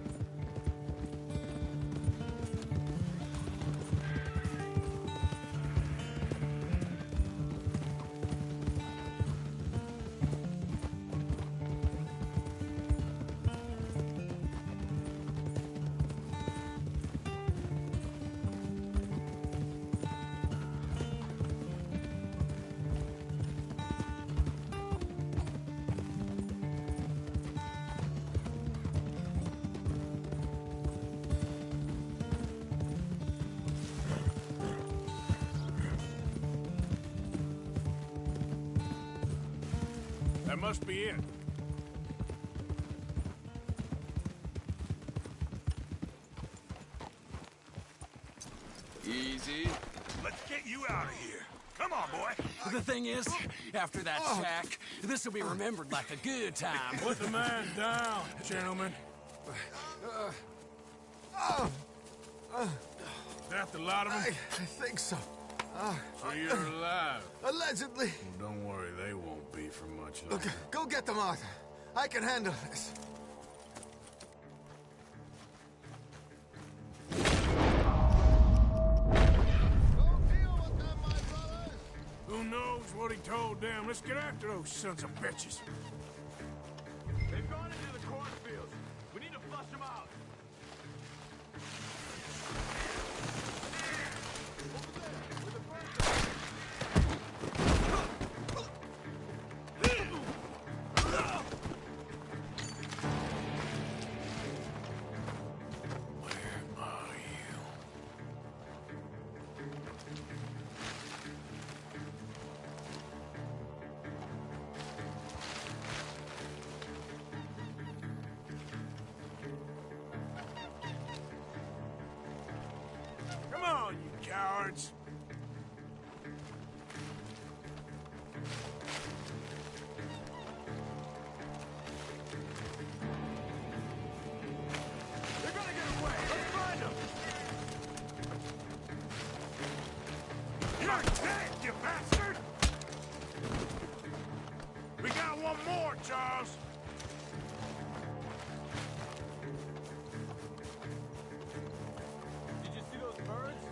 That must be it. Easy. Let's get you out of here. Come on, boy. The thing is, after that shack, this will be remembered like a good time. Put the man down, gentlemen. Is that the lot of them? I think so. So you're alive? Allegedly. Well, don't worry, they won't be for much longer. Look, go get them, Arthur. I can handle this. Who knows what he told them? Let's get after those sons of bitches. They've gone into the cornfields. We need to flush them out. Come on, you cowards. They're gonna get away. Let's find them. You're dead, you bastard! We got one more, Charles. Did you see those birds?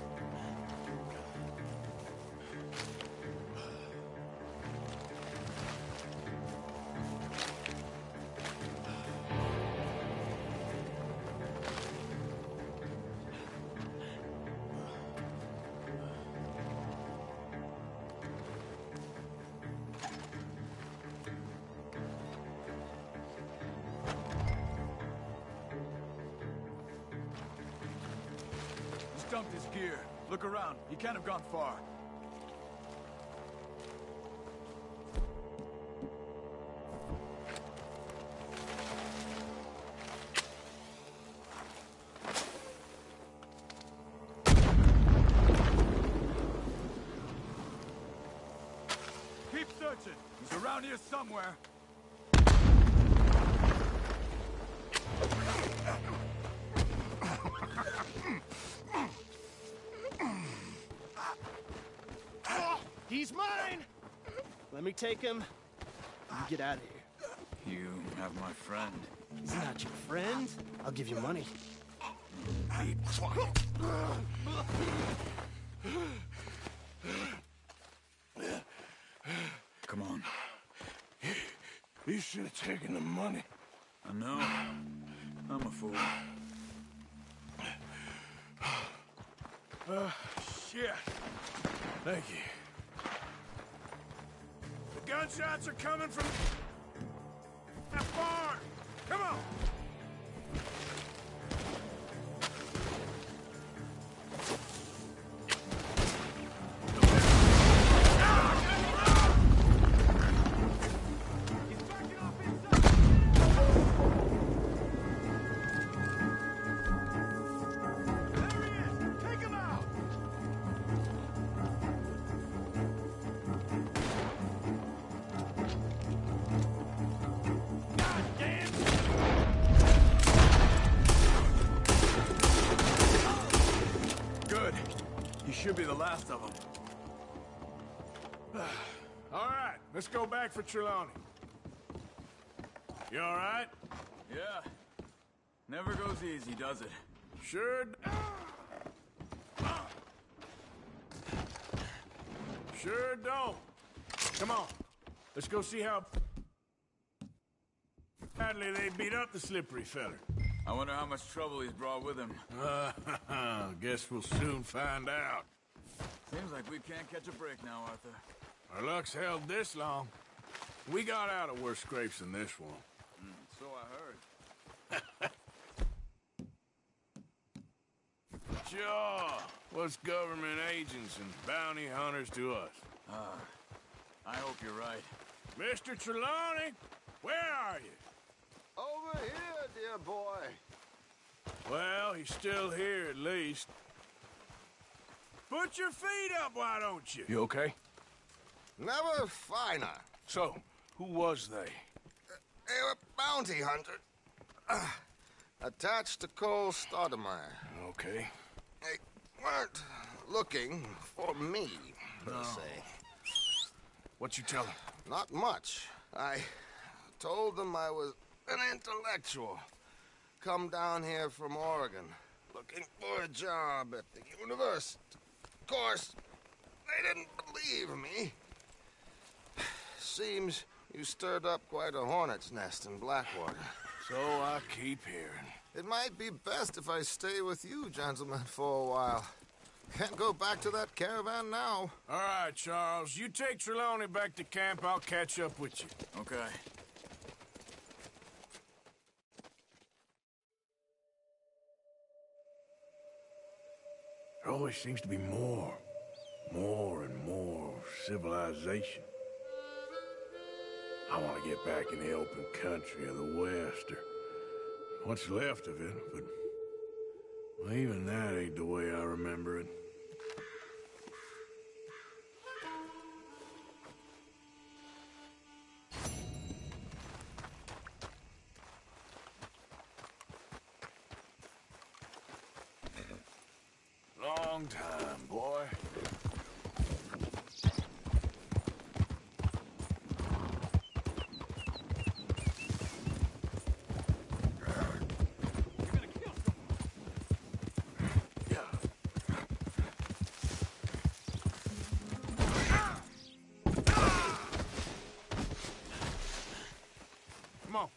He's dumped his gear. Look around. He can't have gone far. Keep searching. He's around here somewhere. He's mine! Let me take him. You get out of here. You have my friend. He's not your friend. I'll give you money. Come on. You should have taken the money. I know. I'm a fool. Shit. Thank you. Gunshots are coming from that barn! Come on! Good. He should be the last of them. All right, let's go back for Trelawney. You all right? Yeah. Never goes easy, does it? Sure. Sure don't. Come on. Let's go see how badly they beat up the slippery feller. I wonder how much trouble he's brought with him. Guess we'll soon find out. Seems like we can't catch a break now, Arthur. Our luck's held this long. We got out of worse scrapes than this one. So I heard. Sure. What's government agents and bounty hunters to us? I hope you're right. Mr. Trelawney, where are you? Over here, dear boy. Well, he's still here at least. Put your feet up, why don't you? You okay? Never finer. So, who was they? They were bounty hunters. Attached to Cole Stoudemire. Okay. They weren't looking for me, per se. What you tell them? Not much. I told them I was an intellectual. Come down here from Oregon, looking for a job at the university. Of course, they didn't believe me. Seems you stirred up quite a hornet's nest in Blackwater. So I keep hearing. It might be best if I stay with you, gentlemen, for a while. Can't go back to that caravan now. All right, Charles. You take Trelawney back to camp. I'll catch up with you. Okay. There always seems to be more and more civilization. I want to get back in the open country of the West, or what's left of it, but well, even that ain't the way I remember it. Long time, boy. Come on.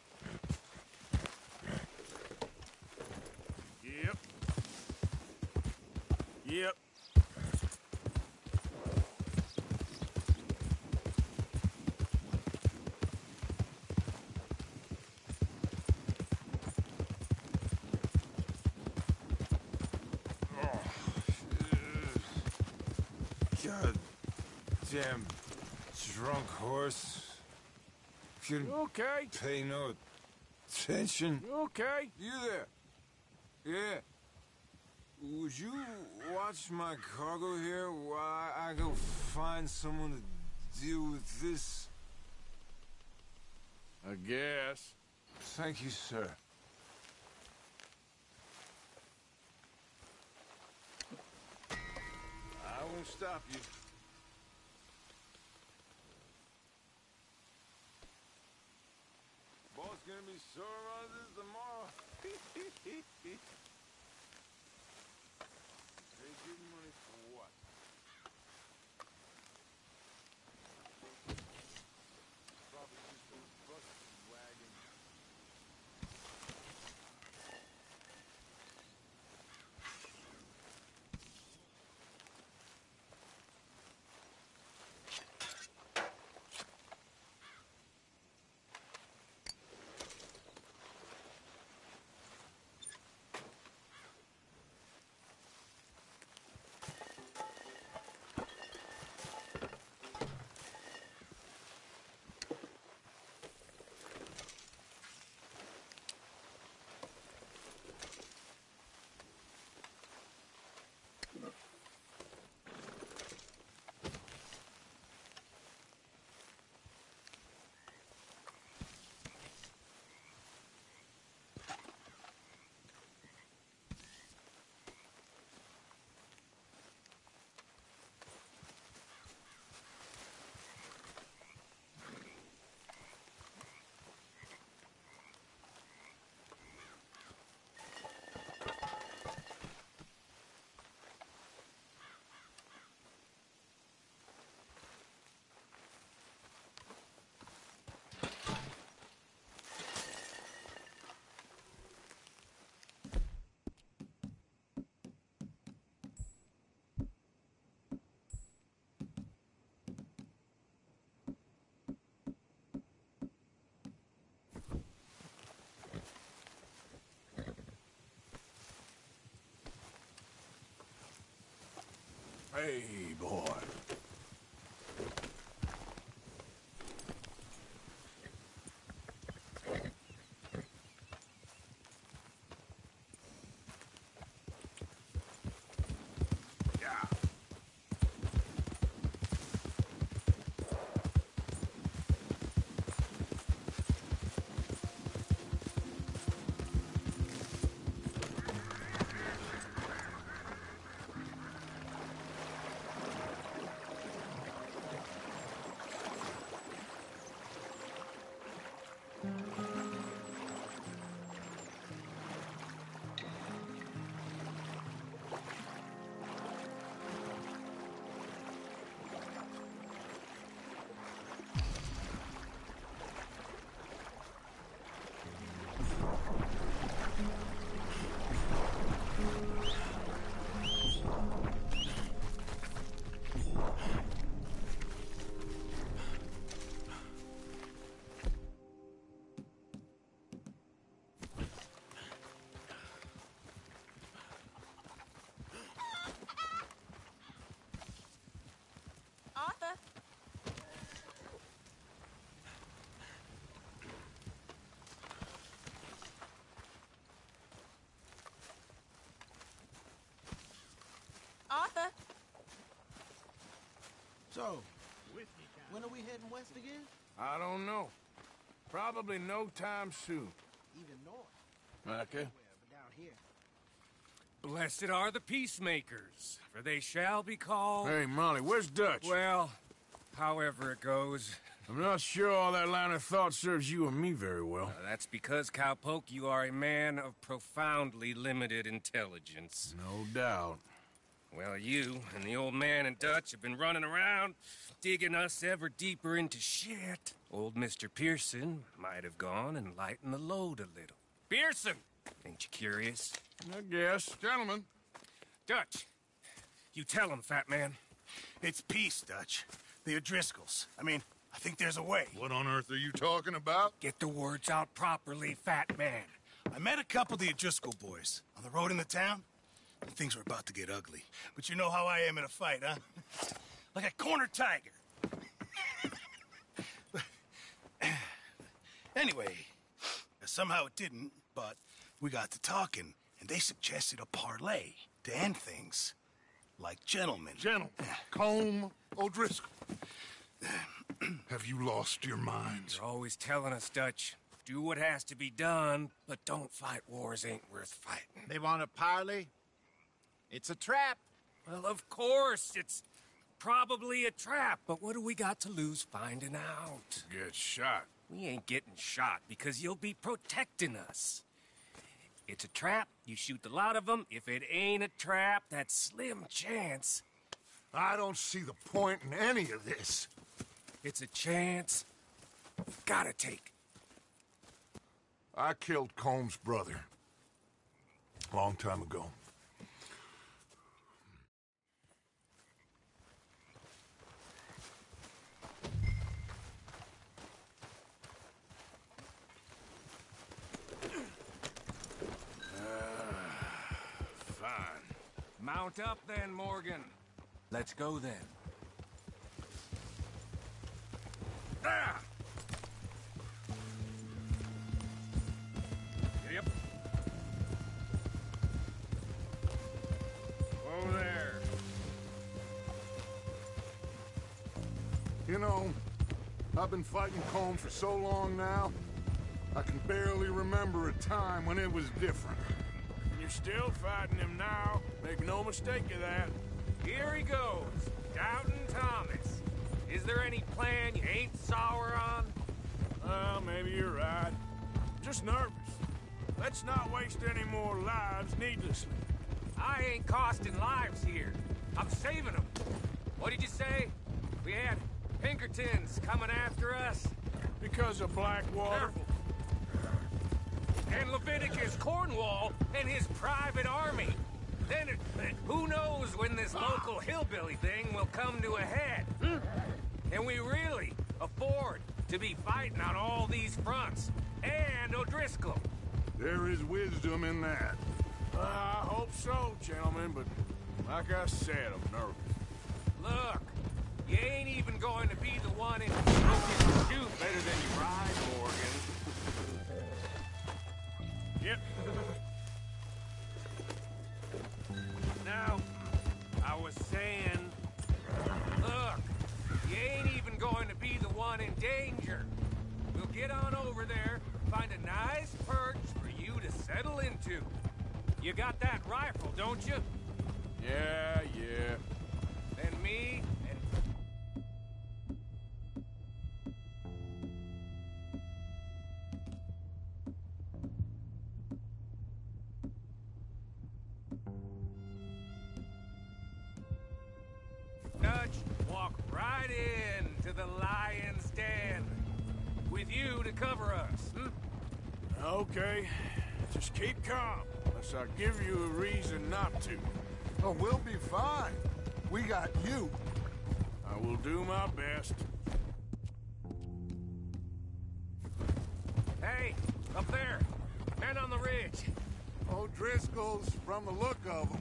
Yep. Yep. God damn drunk horse. Couldn't okay? Pay no attention. Okay? You there? Yeah. Would you watch my cargo here while I go find someone to deal with this? I guess. Thank you, sir. I won't stop you. Boss gonna be sore about this tomorrow. They give money for what? Probably just a busted wagon. Hey, boy. Arthur? Arthur? So, when are we heading west again? I don't know. Probably no time soon. Even north. Okay. But down here. Blessed are the peacemakers, for they shall be called... Hey, Molly, where's Dutch? Well, however it goes. I'm not sure all that line of thought serves you and me very well. That's because, Cowpoke, you are a man of profoundly limited intelligence. No doubt. Well, you and the old man and Dutch have been running around, digging us ever deeper into shit. Old Mr. Pearson might have gone and lightened the load a little. Pearson! Ain't you curious? I guess. Gentlemen. Dutch, you tell him, fat man. It's peace, Dutch. The O'Driscolls. I mean, I think there's a way. What on earth are you talking about? Get the words out properly, fat man. I met a couple of the O'Driscoll boys on the road in the town. And things were about to get ugly. But you know how I am in a fight, huh? Like a corner tiger. Anyway, somehow it didn't, but we got to talking, and they suggested a parlay to end things. Like gentlemen. Gentlemen. Combe O'Driscoll. Have you lost your minds? You're always telling us, Dutch. Do what has to be done, but don't fight wars ain't worth fighting. They want a parley? It's a trap. Well, of course, it's probably a trap, but what do we got to lose finding out? Get shot. We ain't getting shot because you'll be protecting us. It's a trap, you shoot the lot of them. If it ain't a trap, that's slim chance. I don't see the point in any of this. It's a chance gotta take. I killed Combs' brother. A long time ago. Fine. Mount up then, Morgan. Let's go then. Ah! Giddy up. Whoa there. You know, I've been fighting Combs for so long now, I can barely remember a time when it was different. You're still fighting him now. Make no mistake of that. Here he goes. Doubting Thomas. Is there any plan you ain't sour on? Well, maybe you're right. Just nervous. Let's not waste any more lives needlessly. I ain't costing lives here. I'm saving them. What did you say? We had Pinkertons coming after us? Because of Blackwater? Careful. And Leviticus Cornwall and his private army. Then, who knows when this local hillbilly thing will come to a head? Can we really afford to be fighting on all these fronts? And O'Driscoll? There is wisdom in that. I hope so, gentlemen, but like I said, I'm nervous. Look, you ain't even going to be the one in... You can shoot better than you ride, Morgan. Yep. Now, I was saying... Look, you ain't even going to be the one in danger. We'll get on over there, find a nice perch for you to settle into. You got that rifle, don't you? Yeah. Then me and... Dutch, walk right in to the lion's den. With you to cover us, Okay. Just keep calm, unless I give you a reason not to. Oh, we'll be fine. We got you. I will do my best. Hey, up there. Men on the ridge. O'Driscoll's from the look of them.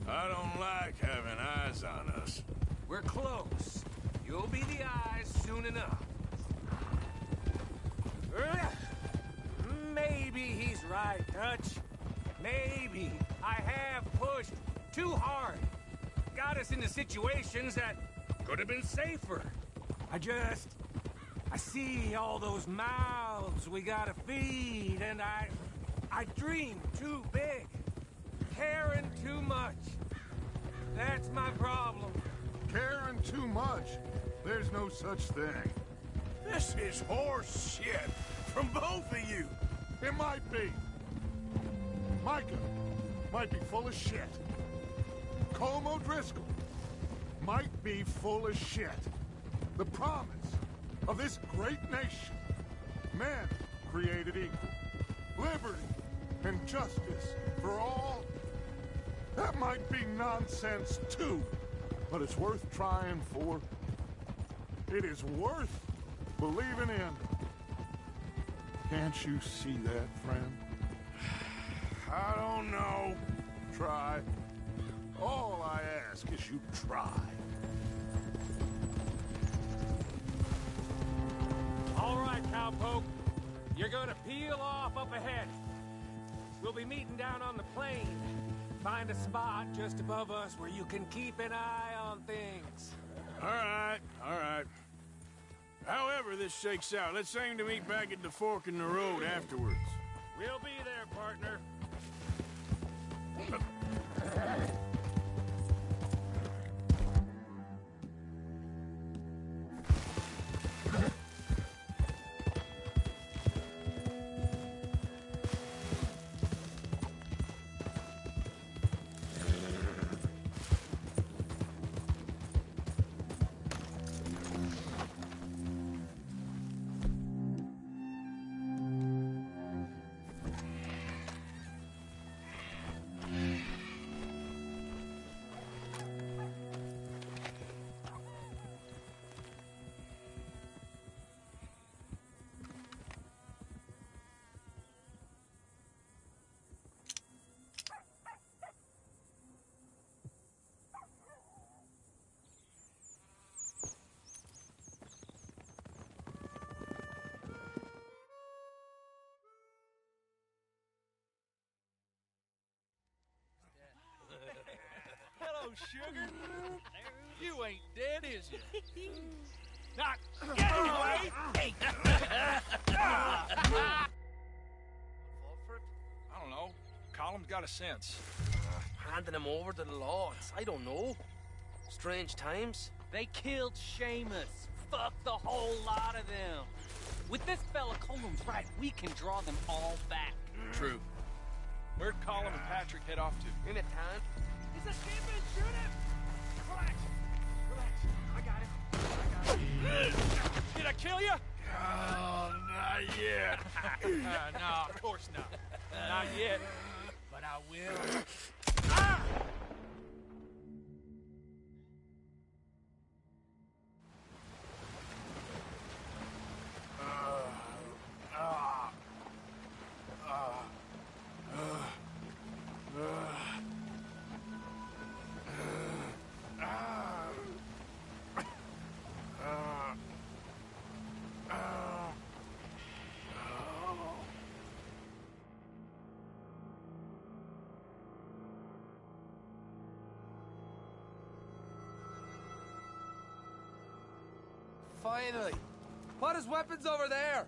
I don't like having eyes on us. We're close. You'll be the eyes soon enough. Maybe he's right, Dutch. Maybe I have pushed too hard. Got us into situations that could have been safer. I see all those mouths we gotta feed, and I dream too big. Caring too much. That's my problem. Caring too much? There's no such thing. This is horse shit from both of you. It might be. Micah might be full of shit. Colm O'Driscoll might be full of shit. The promise of this great nation. Men created equal. Liberty and justice for all. That might be nonsense too, but it's worth trying for. It is worth believing in. Can't you see that, friend? I don't know. Try. All I ask is you try. All right, cowpoke. You're gonna peel off up ahead. We'll be meeting down on the plain. Find a spot just above us where you can keep an eye on things. All right. However this shakes out, let's aim to meet back at the fork in the road afterwards. We'll be there, partner. Hello, sugar. You ain't dead, is you? Not get away! Hey! I don't know. Colum's got a sense. Handing him over to the lords. I don't know. Strange times. They killed Seamus. Fuck the whole lot of them. With this fella Colum's right, we can draw them all back. True. Where'd Colum and Patrick head off to? In a town. He's a demon! Shoot him! Relax. I got him. Did I kill you? Oh, not yet. No, of course not. Not yet. But I will. Ah! finally. Put his weapons over there.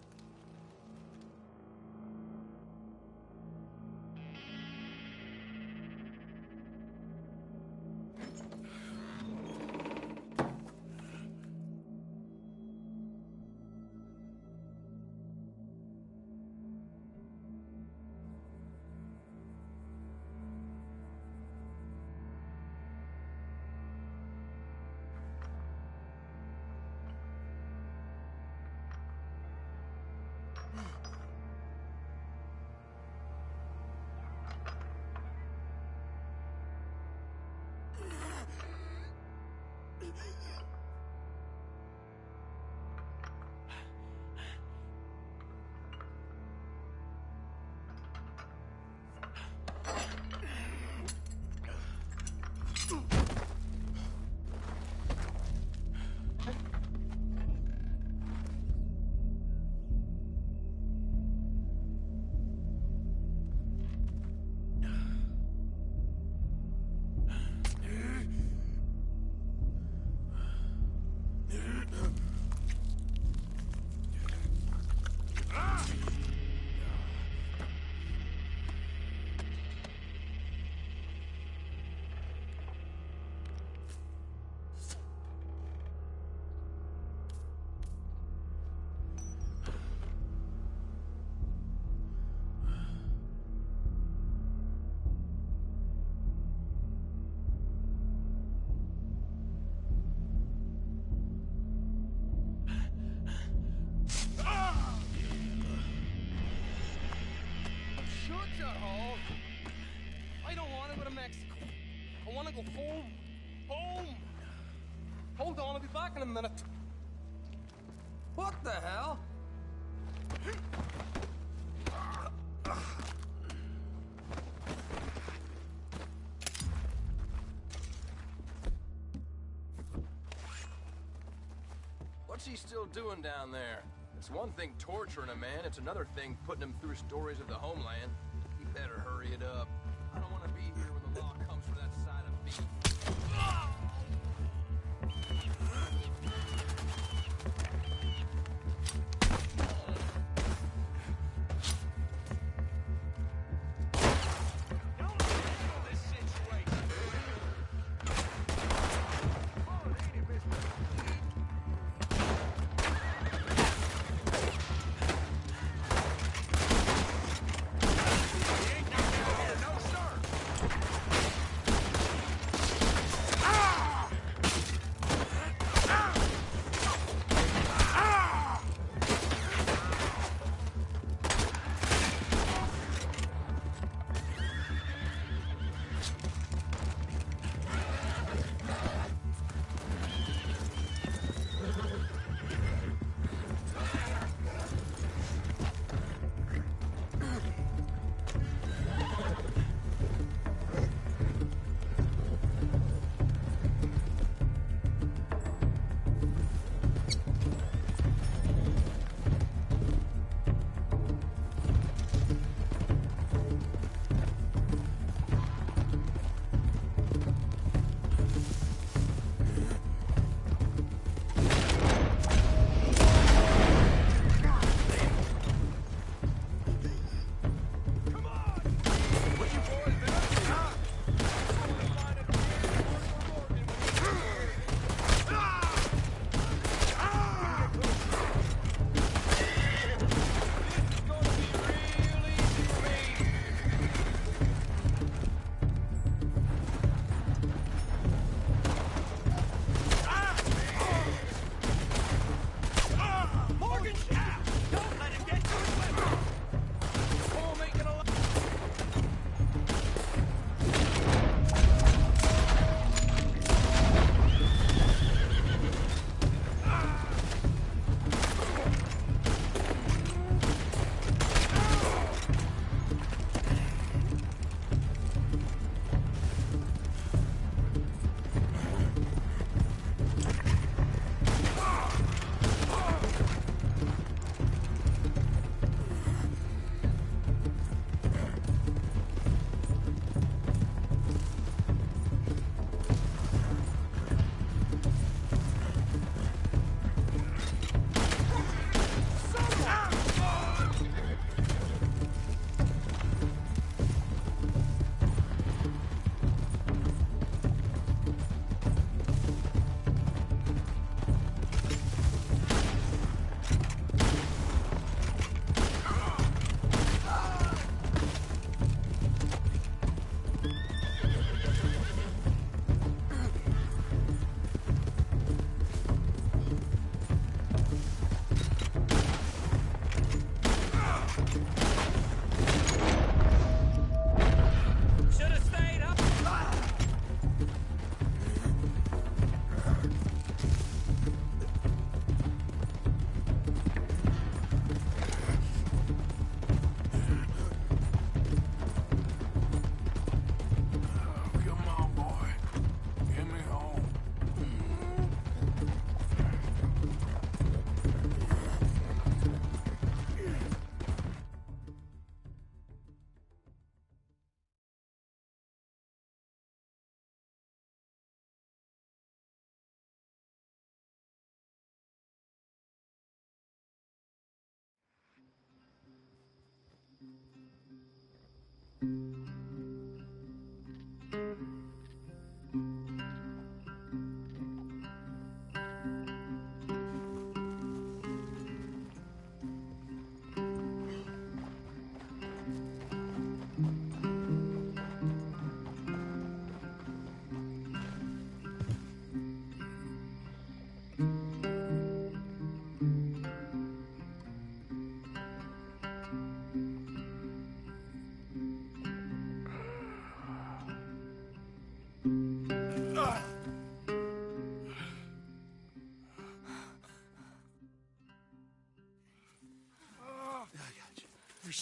Go home. Home! Hold on, I'll be back in a minute. What the hell? What's he still doing down there? It's one thing torturing a man, it's another thing putting him through stories of the homeland. He better hurry it up. I don't want to be here when the law comes for that side of me.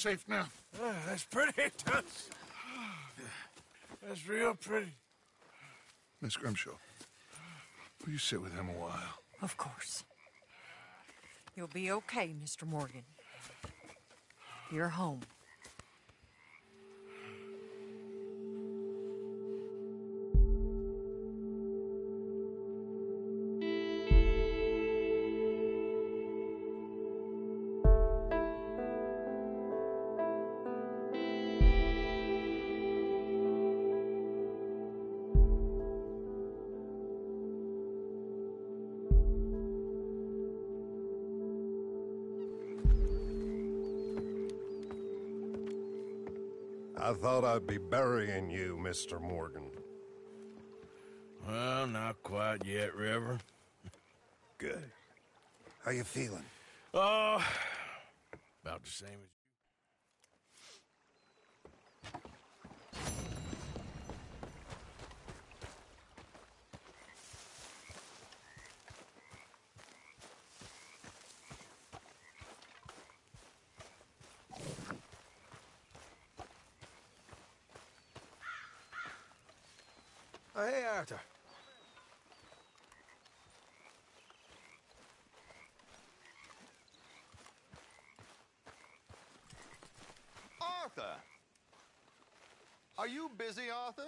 safe now? That's pretty, Toots. That's real pretty. Miss Grimshaw, will you sit with him a while? Of course. You'll be okay, Mr. Morgan. You're home. I thought I'd be burying you, Mr. Morgan. Well, not quite yet, River. Good. How you feeling? About the same as Oh, hey, Arthur. Arthur! Are you busy, Arthur?